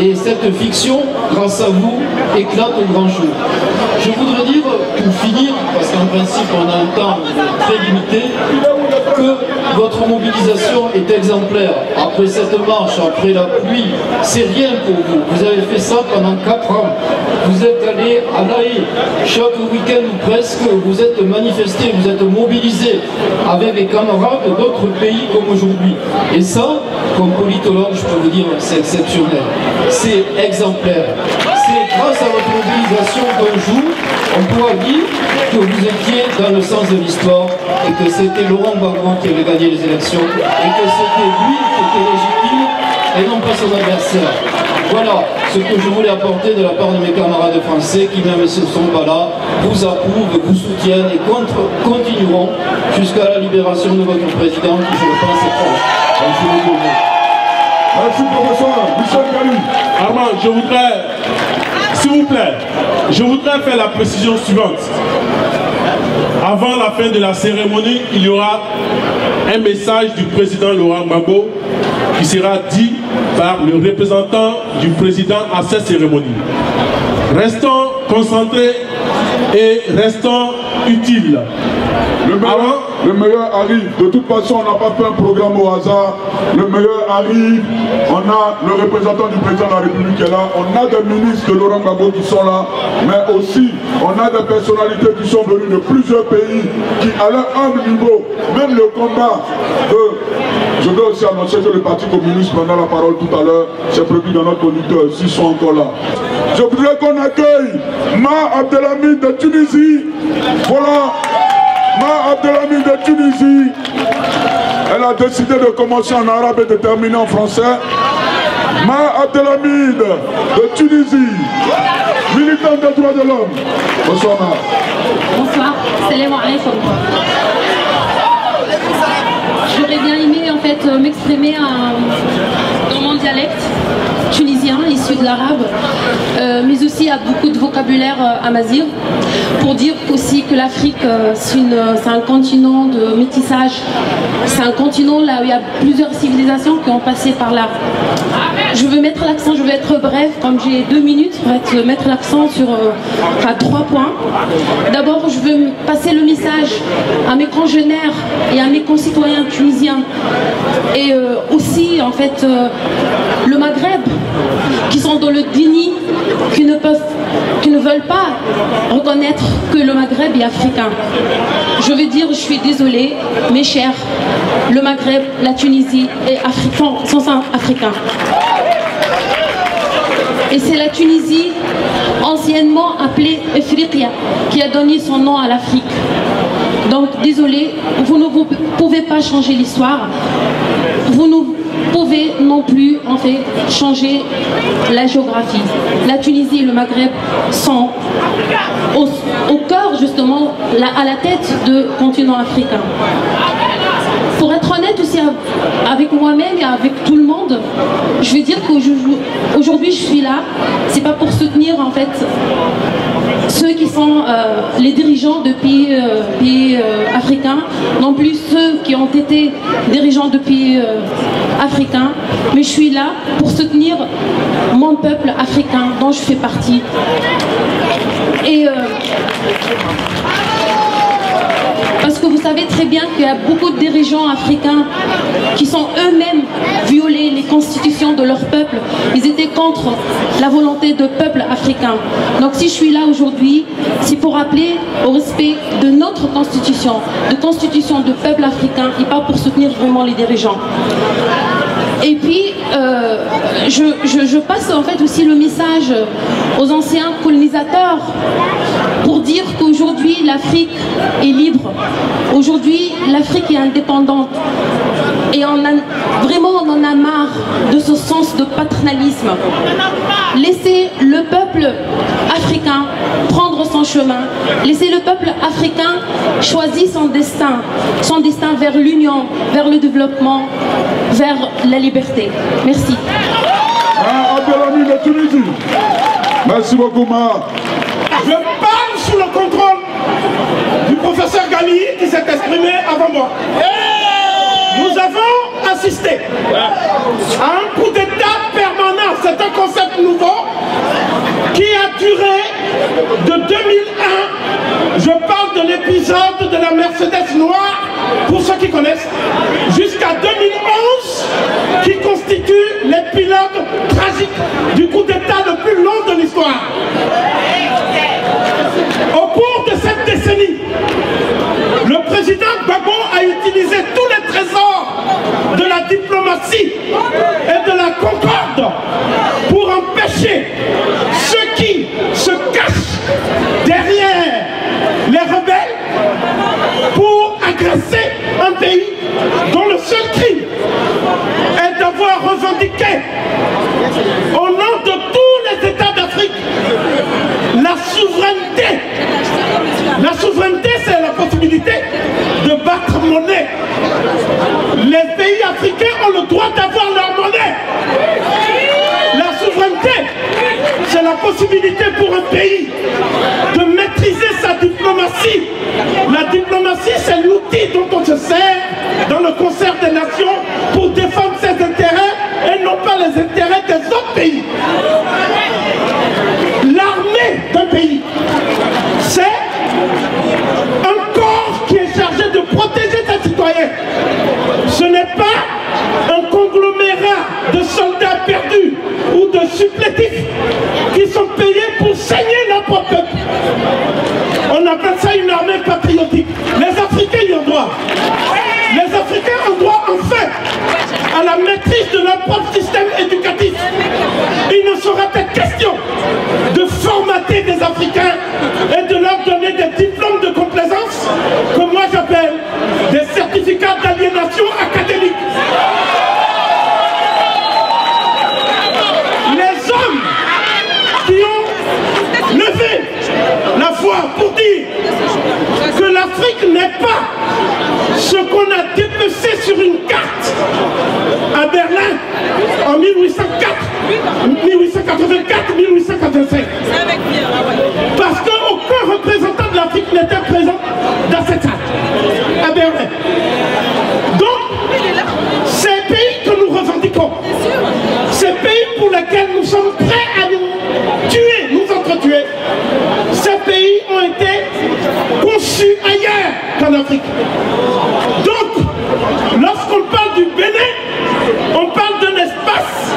Et cette fiction, grâce à vous, éclate au grand jour. Je voudrais dire, pour finir, parce qu'en principe on a un temps très limité, que votre mobilisation est exemplaire. Après cette marche, après la pluie, c'est rien pour vous. Vous avez fait ça pendant 4 ans. Vous êtes allé à La Haye, chaque week-end ou presque, vous êtes manifesté, vous êtes mobilisé avec des camarades d'autres pays comme aujourd'hui. Et ça, comme politologue, je peux vous dire, c'est exceptionnel. C'est exemplaire. C'est grâce à votre mobilisation qu'un jour, on pourra dire que vous étiez dans le sens de l'histoire et que c'était Laurent Gbagbo qui avait gagné les élections et que c'était lui qui était légitime et non pas son adversaire. Voilà ce que je voulais apporter de la part de mes camarades français qui, même s'ils ne sont pas là, vous approuvent, vous soutiennent et continueront jusqu'à la libération de votre président qui, je le pense, est proche. Merci beaucoup. Merci, professeur Michel Galli. Armand, je voudrais, s'il vous plaît, je voudrais faire la précision suivante. Avant la fin de la cérémonie, il y aura un message du président Laurent Gbagbo qui sera dit par le représentant du président à cette cérémonie. Restons concentrés et restons utiles. Le meilleur arrive. De toute façon, on n'a pas fait un programme au hasard. Le meilleur arrive. On a le représentant du président de la République qui est là. On a des ministres de Laurent Gbagbo qui sont là. Mais aussi, on a des personnalités qui sont venues de plusieurs pays qui, à leur humble niveau, même le combat de... Je vais aussi annoncer que le Parti communiste prendra la parole tout à l'heure. C'est prévu dans notre conducteur, s'ils sont encore là. Je voudrais qu'on accueille Ma Abdelhamid de Tunisie. Voilà. Ma Abdelhamid de Tunisie. Elle a décidé de commencer en arabe et de terminer en français. Ma Abdelhamid de Tunisie. Militante des droits de l'homme. Bonsoir Ma. Bonsoir. Salam alaikum. J'aurais bien aimé en fait m'exprimer dans mon dialecte tunisien, issu de l'arabe, mais aussi à beaucoup de vocabulaire amazigh, pour dire aussi que l'Afrique, c'est un continent de métissage, c'est un continent là où il y a plusieurs civilisations qui ont passé par là. Je veux mettre l'accent, je vais être bref, comme j'ai 2 minutes, je vais mettre l'accent sur 3 points. D'abord, je veux passer le message à mes congénères et à mes concitoyens tunisiens, et aussi en fait le Maghreb, qui sont dans le déni, qui ne veulent pas reconnaître que le Maghreb est africain. Je veux dire, je suis désolée, mes chers, le Maghreb, la Tunisie sont africains. Et c'est la Tunisie, anciennement appelée Ifriqiya, qui a donné son nom à l'Afrique. Donc, désolé, vous ne pouvez pas changer l'histoire. Vous ne pouvez non plus, en fait, changer la géographie. La Tunisie et le Maghreb sont au cœur, justement, à la tête du continent africain. Pour être honnête aussi avec moi-même et avec tout le monde, je vais dire qu'aujourd'hui je suis là, c'est pas pour soutenir en fait ceux qui sont les dirigeants de pays africains, non plus ceux qui ont été dirigeants de pays africains, mais je suis là pour soutenir mon peuple africain dont je fais partie. Et parce que vous savez très bien qu'il y a beaucoup de dirigeants africains qui sont eux-mêmes violés les constitutions de leur peuple. Ils étaient contre la volonté du peuple africain. Donc si je suis là aujourd'hui, c'est pour appeler au respect de notre constitution, de constitution du peuple africain, et pas pour soutenir vraiment les dirigeants. Et puis, je passe en fait aussi le message aux anciens colonisateurs pour dire qu'aujourd'hui l'Afrique est libre. Aujourd'hui, l'Afrique est indépendante. Et on en a marre de ce sens de paternalisme. Laissez le peuple africain prendre son chemin. Laissez le peuple africain choisir son destin vers l'union, vers le développement, vers la liberté. Merci. Abdelhamid de Tunisie. Merci beaucoup, Ma. Je parle sous le contrôle du professeur Gali qui s'est exprimé avant moi. Nous avons assisté à un coup d'État permanent. C'est un concept nouveau qui a duré de 2001. Je parle de l'épisode de la Mercedes noire, pour ceux qui connaissent, jusqu'à 2011, qui constitue l'épilogue tragique du coup d'État le plus long de l'histoire. Au cours de cette décennie, le président Gbagbo a utilisé tous les trésors de la diplomatie et de la concorde pour empêcher ceux qui se cachent derrière les rebelles pour agresser un pays dont le seul crime est d'avoir revendiqué au nom de tous les États d'Afrique la souveraineté. La souveraineté, c'est la possibilité de battre monnaie. Les pays africains ont le droit d'avoir leur monnaie. La souveraineté, c'est la possibilité pour un pays de maîtriser sa diplomatie. La diplomatie, c'est l'outil dont on se sert dans le concert des nations pour défendre ses intérêts et non pas les intérêts des autres pays. L'armée d'un pays, c'est un corps qui est chargé de protéger ses citoyens. Ce n'est pas un conglomérat de soldats perdus ou de supplétifs qui sont payés pour saigner leur propre peuple. On appelle ça une armée patriotique. Les Africains y ont droit. Les Africains ont droit enfin à la maîtrise de leur propre système éducatif. Il ne sera pas question de formater des Africains et de leur donner des diplômes de complaisance que moi j'appelle des certificats d'aliénation académique. Les hommes qui ont levé la voix pour dire que l'Afrique n'est pas ce qu'on a dépecé sur une carte à Berlin en 1804, 1884, 1885. Parce qu'aucun représentant de l'Afrique n'était présent dans cette salle à Berlin. Donc, ces pays que nous revendiquons, ces pays pour lesquels nous sommes prêts à nous tuer, nous entretuer, ces pays ont été conçus ailleurs qu'en Afrique. Donc, lorsqu'on parle du Bénin, on parle d'un espace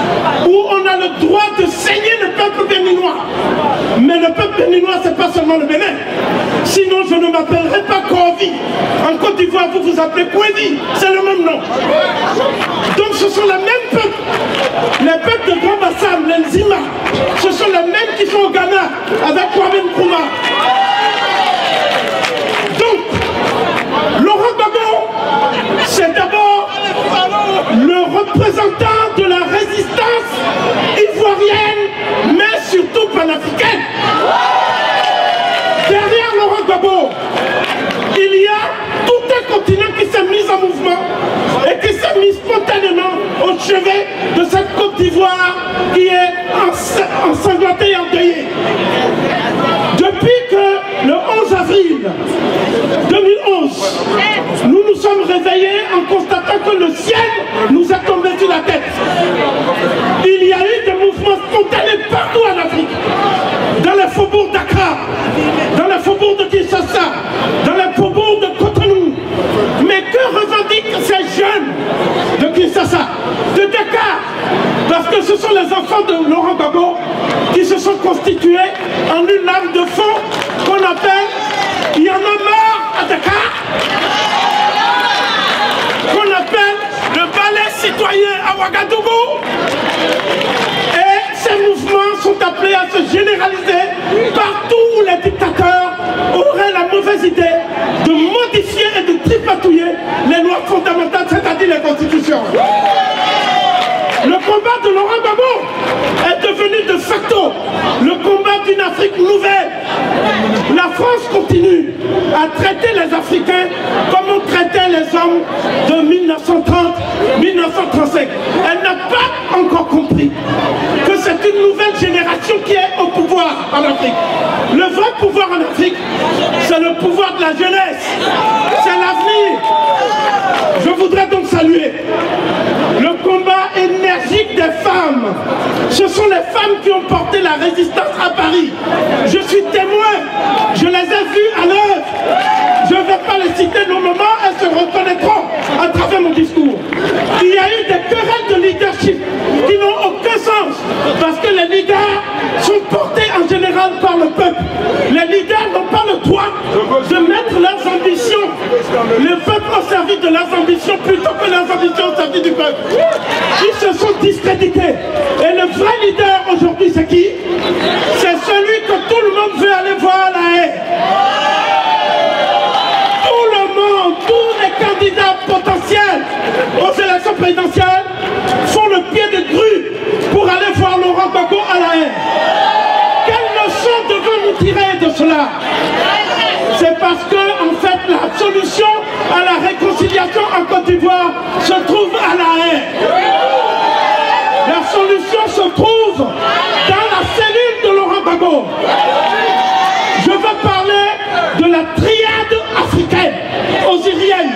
où on a le droit de saigner le peuple béninois. Mais le peuple béninois, c'est pas seulement le Bénin. Sinon, je ne m'appellerai pas Kovi. En Côte d'Ivoire, vous vous appelez Kouedi. C'est le même nom. Donc, ce sont les mêmes peuples. Les peuples de Grand Bassam, les Nzima, ce sont les mêmes qui sont au Ghana avec Kwame Nkrumah. Donc, Laurent Gbagbo, c'est d'abord le représentant de la résistance ivoirienne, mais surtout panafricaine. Derrière Laurent Gbagbo, il y a tout un continent qui s'est mis en mouvement et qui s'est mis spontanément au chevet de cette Côte d'Ivoire qui est ensanglantée et endeuillée. Depuis que le 11 avril 2011, nous nous sommes réveillés en constatant que le ciel nous est tombé sur la tête. Il y a eu des mouvements spontanés partout en Afrique, dans les faubourgs d'Accra, dans les faubourgs de Kinshasa, dans les faubourgs de Cotonou. Mais que revendiquent ces jeunes de Kinshasa, de Dakar? Parce que ce sont les enfants de Laurent Gbagbo qui se sont constitués en une lame de fond qu'on appelle « Il y en a marre à Dakar », qu'on appelle le ballet citoyen à Ouagadougou. Et ces mouvements sont appelés à se généraliser partout où les dictateurs auraient la mauvaise idée de modifier et de tripatouiller les lois fondamentales, c'est-à-dire les constitutions. Le combat de Laurent Gbagbo est devenu de facto le combat d'une Afrique nouvelle. La France continue à traiter les Africains comme on traitait les hommes de 1930-1935. Elle n'a pas encore compris que c'est une nouvelle génération qui est au pouvoir en Afrique. Le vrai pouvoir en Afrique, c'est le pouvoir de la jeunesse. C'est l'avenir. Je voudrais donc saluer le combat énergique des femmes. Ce sont les femmes qui ont porté la résistance à Paris. Je suis témoin, je les ai vues à l'œuvre. Je ne vais pas les citer normalement, elles se reconnaîtront à travers mon discours. Il y a eu des querelles de leadership qui n'ont aucun sens, parce que les leaders sont portés en général par le peuple. Les leaders n'ont pas le droit de mettre leurs ambitions, le peuple au service de leurs ambitions plutôt que leurs ambitions au service du peuple. Ils se sont discrédités. Et le vrai leader aujourd'hui, c'est qui? C'est celui que tout le monde veut aller voir à La Haye. Tout le monde, tous les candidats potentiels aux élections présidentielles font le pied de grue pour aller voir Laurent Gbagbo à La Haye. Quelle leçon devons-nous tirer de cela? C'est parce que, en fait, la solution à la réconciliation en Côte d'Ivoire se trouve à La Haye. La solution se trouve dans la cellule de Laurent Gbagbo. Je veux parler de la triade africaine, osirienne.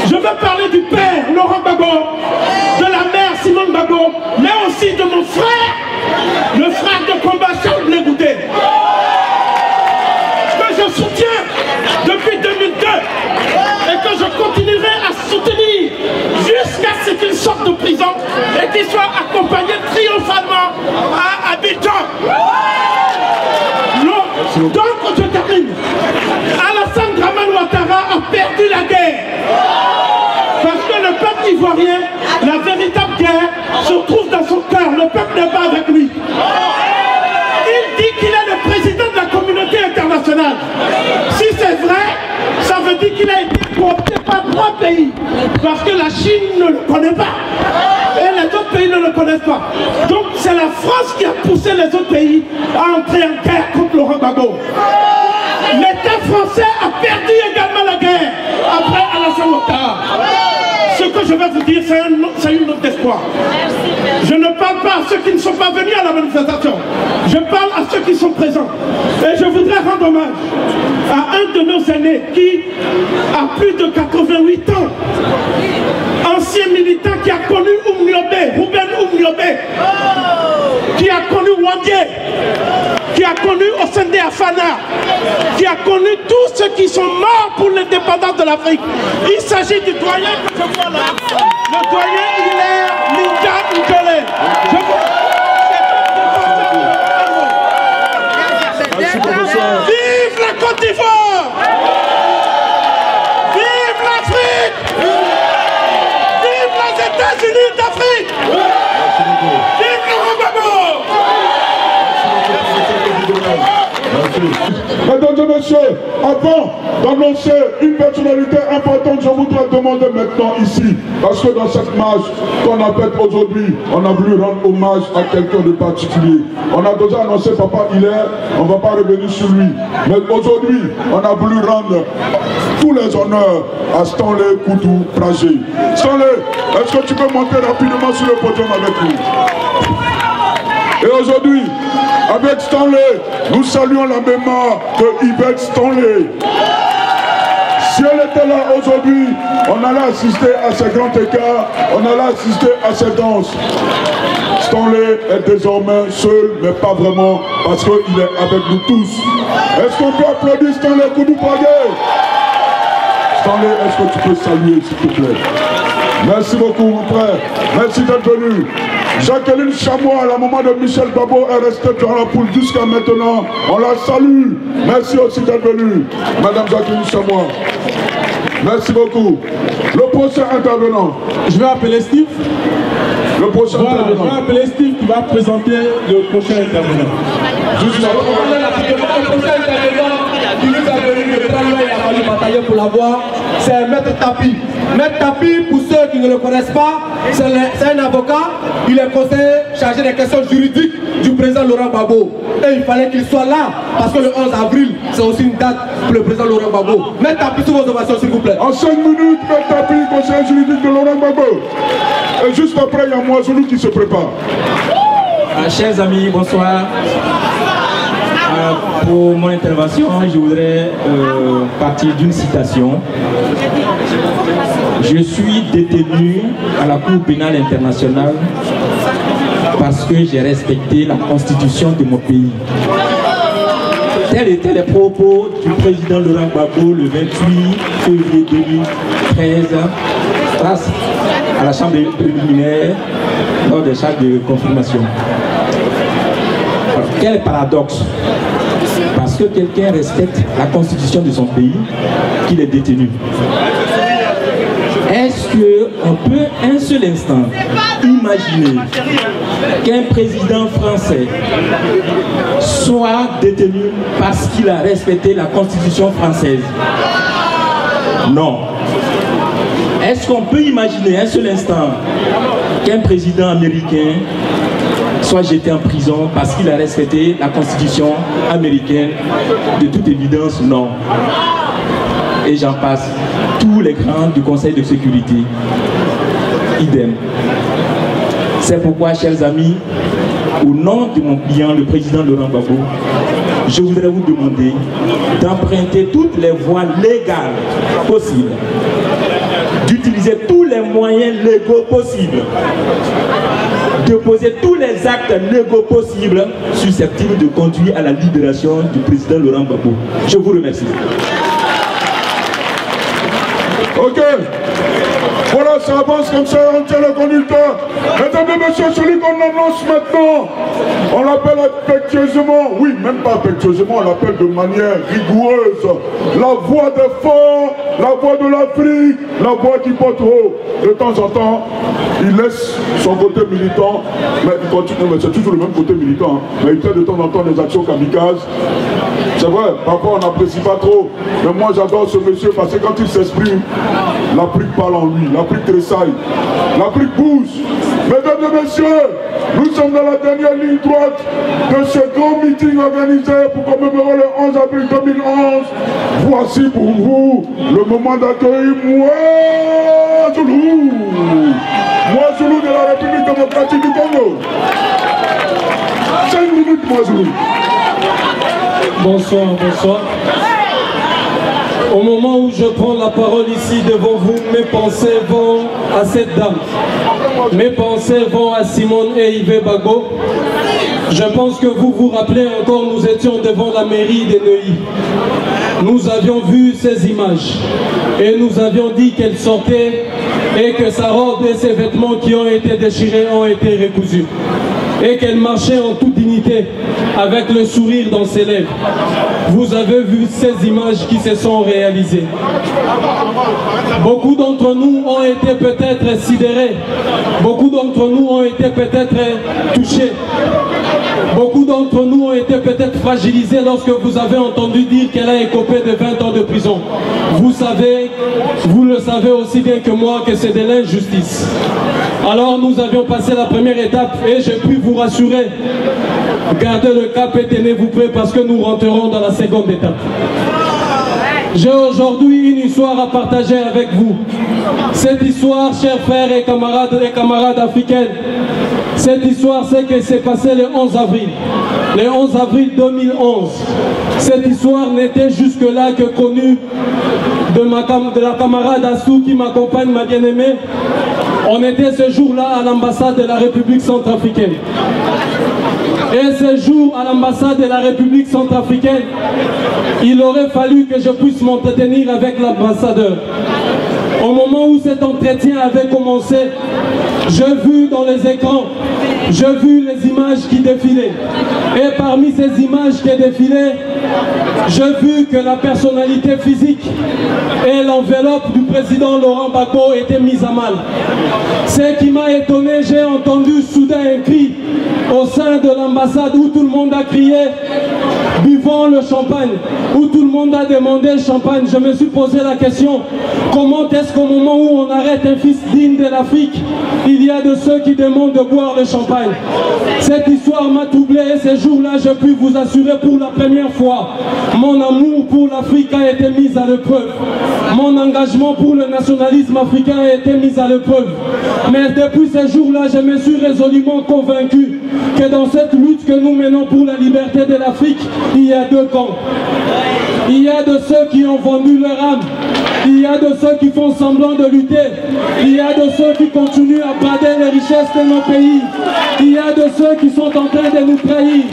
Je veux parler du père Laurent Gbagbo, de la mère Simone Gbagbo, mais aussi de mon frère, le frère de combat Charles Blé Goudé, que je soutiens depuis 2002 et que je continuerai à soutenir jusqu'à ce qu'il sorte de prison et qu'il soit accompagné triomphalement à Abidjan. Donc je termine. Alassane Dramane Ouattara a perdu la guerre. Parce que le peuple ivoirien, la véritable guerre se trouve dans son cœur. Le peuple n'est pas avec lui. Il dit qu'il est le président de la communauté internationale. Si c'est vrai, ça veut dire qu'il a été coopté par 3 pays. Parce que la Chine ne le connaît pas. Et les autres pays ne le connaissent pas. Donc c'est la France qui a poussé les autres pays à entrer en guerre contre Laurent Gbagbo. L'État français a perdu également la guerre après Alassane Ouattara. Ce que je vais vous dire, c'est une note d'espoir. Je ne parle pas à ceux qui ne sont pas venus à la manifestation. Je parle à ceux qui sont présents. Et je voudrais rendre hommage à un de nos aînés qui a plus de 88 ans. Ancien militant qui a connu Oumniobé, Ruben Oumniobé, qui a connu Wandé, qui a connu Osende Afana, qui a connu tous ceux qui sont morts pour l'indépendance de l'Afrique. Il s'agit du doyen que je vois là, le doyen Hilaire Minja Ndjolé. Je vous... Vive la Côte d'Ivoire! Vive l'Afrique! Vive les États-Unis d'Afrique! Vive Laurent Gbagbo! Mesdames et messieurs, avant d'annoncer une personnalité importante, je voudrais demander maintenant ici, parce que dans cette marche qu'on appelle aujourd'hui, on a voulu rendre hommage à quelqu'un de particulier. On a déjà annoncé Papa Hilaire, on ne va pas revenir sur lui. Mais aujourd'hui, on a voulu rendre tous les honneurs à Stanley Koutou Pragé. Stanley, est-ce que tu peux monter rapidement sur le podium avec nous? Et aujourd'hui, avec Stanley, nous saluons la mémoire de Yvette Stanley. Si elle était là aujourd'hui, on allait assister à ces grands écarts, on allait assister à ces danses. Stanley est désormais seul, mais pas vraiment, parce qu'il est avec nous tous. Est-ce qu'on peut applaudir Stanley Koutou Pragé? Stanley, est-ce que tu peux saluer, s'il te plaît? Merci beaucoup, mon frère. Merci d'être venu. Jacqueline Chamois, la maman de Michel Gbagbo, est restée dans la poule jusqu'à maintenant. On la salue. Merci aussi d'être venue, Madame Jacqueline Chamois. Merci beaucoup. Le prochain intervenant. Je vais appeler Steve. Le prochain intervenant. Je vais appeler Steve qui va présenter le prochain intervenant. Le prochain intervenant qui nous a venu de travailler à Mali batailler pour l'avoir, c'est Maître Tapi. Maître Tapi, pour ceux qui ne le connaissent pas, c'est un avocat. Il est conseiller chargé des questions juridiques du président Laurent Gbagbo. Et il fallait qu'il soit là, parce que le 11 avril, c'est aussi une date pour le président Laurent Gbagbo. Maître Tapi, sur vos ovations, s'il vous plaît. En 5 minutes, Maître Tapi, conseiller juridique de Laurent Gbagbo. Et juste après, il y a Moisoulou qui se prépare. Chers amis, bonsoir. Pour mon intervention, je voudrais partir d'une citation. Je suis détenu à la Cour pénale internationale parce que j'ai respecté la constitution de mon pays. Tels étaient les propos du président Laurent Gbagbo le 28 février 2013 face à la chambre des préliminaires lors des charges de confirmation. Alors, quel paradoxe! Parce que quelqu'un respecte la constitution de son pays, qu'il est détenu. Est-ce qu'on peut un seul instant imaginer qu'un président français soit détenu parce qu'il a respecté la constitution française? Non. Est-ce qu'on peut imaginer un seul instant qu'un président américain soit jeté en prison parce qu'il a respecté la constitution américaine? De toute évidence, non. Et j'en passe. Tous les grands du Conseil de sécurité, idem. C'est pourquoi, chers amis, au nom de mon client, le président Laurent Gbagbo, je voudrais vous demander d'emprunter toutes les voies légales possibles, d'utiliser tous les moyens légaux possibles, de poser tous les actes légaux possibles susceptibles de conduire à la libération du président Laurent Gbagbo. Je vous remercie. Ok. Voilà, ça avance comme ça, on tient le conducteur. Mesdames et messieurs, celui qu'on annonce maintenant, on l'appelle affectueusement, oui, même pas affectueusement, on l'appelle de manière rigoureuse. La voix des forts, la voix de l'Afrique, la voix qui porte haut. De temps en temps, il laisse son côté militant, mais il continue, mais c'est toujours le même côté militant, hein. Mais il fait de temps en temps des actions kamikazes. C'est vrai, parfois on n'apprécie pas trop, mais moi j'adore ce monsieur parce que quand il s'exprime, l'Afrique parle en lui, l'Afrique tressaille, l'Afrique bouge. Mesdames et messieurs, nous sommes dans la dernière ligne droite de ce grand meeting organisé pour commémorer le 11 avril 2011. Voici pour vous le moment d'accueil Moisoulou. Moisoulou de la République démocratique du Congo. 5 minutes Moisoulou. Bonsoir, bonsoir. Au moment où je prends la parole ici devant vous, mes pensées vont à cette dame. Mes pensées vont à Simone et Yves Gbagbo. Je pense que vous vous rappelez encore, nous étions devant la mairie de Neuilly. Nous avions vu ces images et nous avions dit qu'elle sortait et que sa robe et ses vêtements qui ont été déchirés ont été recousus. Et qu'elle marchait en toute dignité, avec le sourire dans ses lèvres. Vous avez vu ces images qui se sont réalisées. Beaucoup d'entre nous ont été peut-être sidérés. Beaucoup d'entre nous ont été peut-être touchés. Beaucoup d'entre nous ont été peut-être fragilisés lorsque vous avez entendu dire qu'elle a écopé de 20 ans de prison. Vous savez, vous le savez aussi bien que moi que c'est de l'injustice. Alors nous avions passé la première étape et je puis vous rassurer, gardez le cap et tenez-vous prêts parce que nous rentrerons dans la seconde étape. J'ai aujourd'hui une histoire à partager avec vous. Cette histoire, chers frères et camarades africaines, cette histoire, c'est que c'est passé le 11 avril. Le 11 avril 2011. Cette histoire n'était jusque-là que connue de la camarade Assou qui m'accompagne, ma bien-aimée. On était ce jour-là à l'ambassade de la République centrafricaine. Et ce jour, à l'ambassade de la République centrafricaine, il aurait fallu que je puisse m'entretenir avec l'ambassadeur. Au moment où cet entretien avait commencé, j'ai vu dans les écrans, j'ai vu les images qui défilaient. Et parmi ces images qui défilaient, j'ai vu que la personnalité physique et l'enveloppe du président Laurent Gbagbo étaient mises à mal. Ce qui m'a étonné, j'ai entendu soudain un cri au sein de l'ambassade où tout le monde a crié « Buvons le champagne », où tout le monde a demandé le champagne. Je me suis posé la question, comment est-ce qu'au moment où on arrête un fils digne de l'Afrique, il y a de ceux qui demandent de boire le champagne? Cette histoire m'a troublé et ces jours-là, je puis vous assurer pour la première fois, mon amour pour l'Afrique a été mis à l'épreuve. Mon engagement pour le nationalisme africain a été mis à l'épreuve. Mais depuis ces jours-là, je me suis résolument convaincu que dans cette lutte que nous menons pour la liberté de l'Afrique, il y a deux camps. Il y a de ceux qui ont vendu leur âme. Il y a de ceux qui font semblant de lutter. Il y a de ceux qui continuent à brader les richesses de nos pays. Il y a de ceux qui sont en train de nous trahir.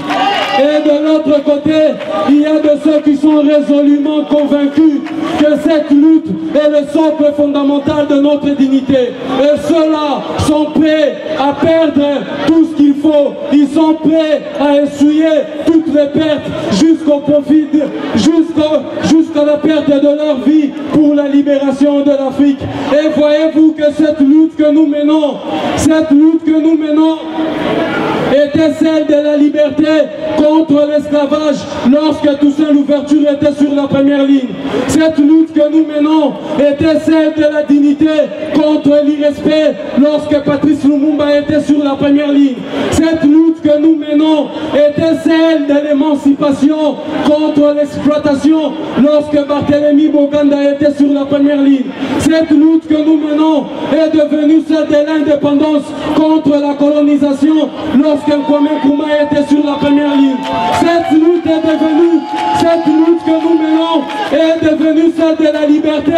Et de l'autre côté, il y a de ceux qui sont résolument convaincus que cette lutte est le socle fondamental de notre dignité. Et ceux-là sont prêts à perdre tout ce qu'il faut. Ils sont prêts à essuyer toutes les pertes jusqu'au profit, jusqu'à la perte de leur vie pour la libération de l'Afrique. Et voyez-vous que cette lutte que nous menons, était celle de la liberté contre l'esclavage lorsque Toussaint Louverture était sur la première ligne. Cette lutte que nous menons était celle de la dignité contre l'irrespect lorsque Patrice Lumumba était sur la première ligne. Cette lutte que nous menons était celle de l'émancipation contre l'exploitation lorsque Barthélemy Boganda était sur la première ligne. Cette lutte que nous menons est devenue celle de l'indépendance contre la colonisation lorsque Kwame Nkrumah était sur la première ligne. Cette lutte que nous menons est devenue celle de la liberté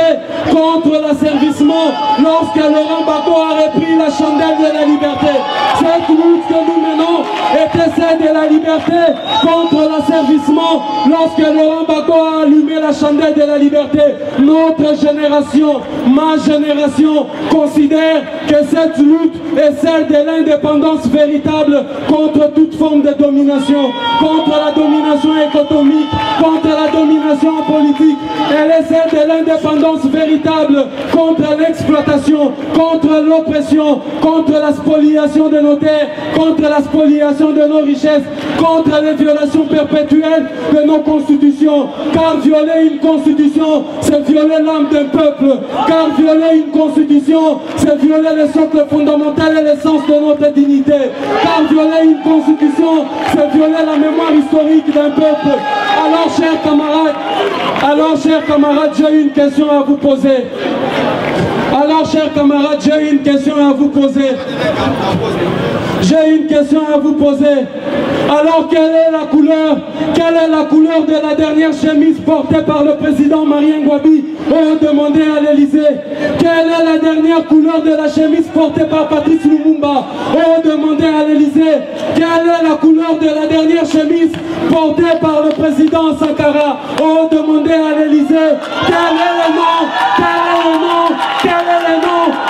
contre l'asservissement lorsque Laurent Gbagbo a repris la chandelle de la liberté. Cette lutte que nous menons était celle de la liberté contre l'asservissement lorsque Laurent Gbagbo a allumé la chandelle de la liberté. Notre génération, ma génération, considère que cette lutte est celle de l'indépendance véritable contre toute forme de domination, contre la domination économique, contre la domination politique. Elle est celle de l'indépendance véritable contre l'exploitation, contre l'oppression, contre la spoliation de nos terres, contre la spoliation de nos richesses, contre les violations perpétuelles de nos constitutions. Car violer une constitution, c'est violer l'âme d'un peuple. Car violer une constitution, c'est violer le socle fondamental et l'essence de notre dignité. Car violer une constitution, c'est violer la mémoire historique d'un peuple. Alors chers camarades, j'ai une question à vous poser. J'ai une question à vous poser. Alors quelle est la couleur de la dernière chemise portée par le président Marien Ngouabi au demandé à l'Élysée? Quelle est la dernière couleur de la chemise portée par Patrice Lumumba au demandé à l'Élysée? Quelle est la couleur de la dernière chemise portée par le président Sankara au demandé à l'Élysée? Quel est le nom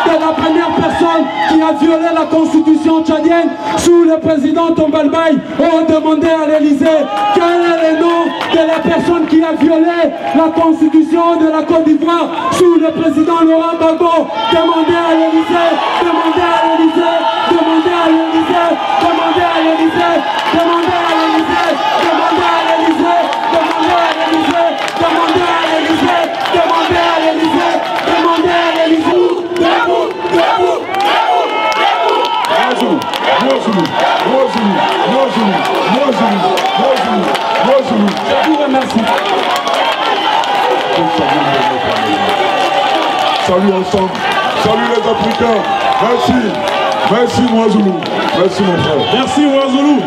de la première personne qui a violé la constitution tchadienne sous le président Tombalbaye au demandé à l'Élysée? Quel est le nom de la personne qui a violé la constitution de la Côte d'Ivoire sous le président Laurent Gbagbo? Demandez à l'Élysée, demandez à l'Élysée, demandez à l'Élysée, demandez à l'Élysée, demandez à l'Élysée, demandez à l'Élysée, demandez à l'Élysée, demandez à l'Élysée, demandez à l'Élysée, demandez à l'Élysée. Debout, debout, debout, debout. Je vous remercie. Salut ensemble, salut les Africains, merci, merci Mouazoulou, merci mon frère. Merci Mouazoulou.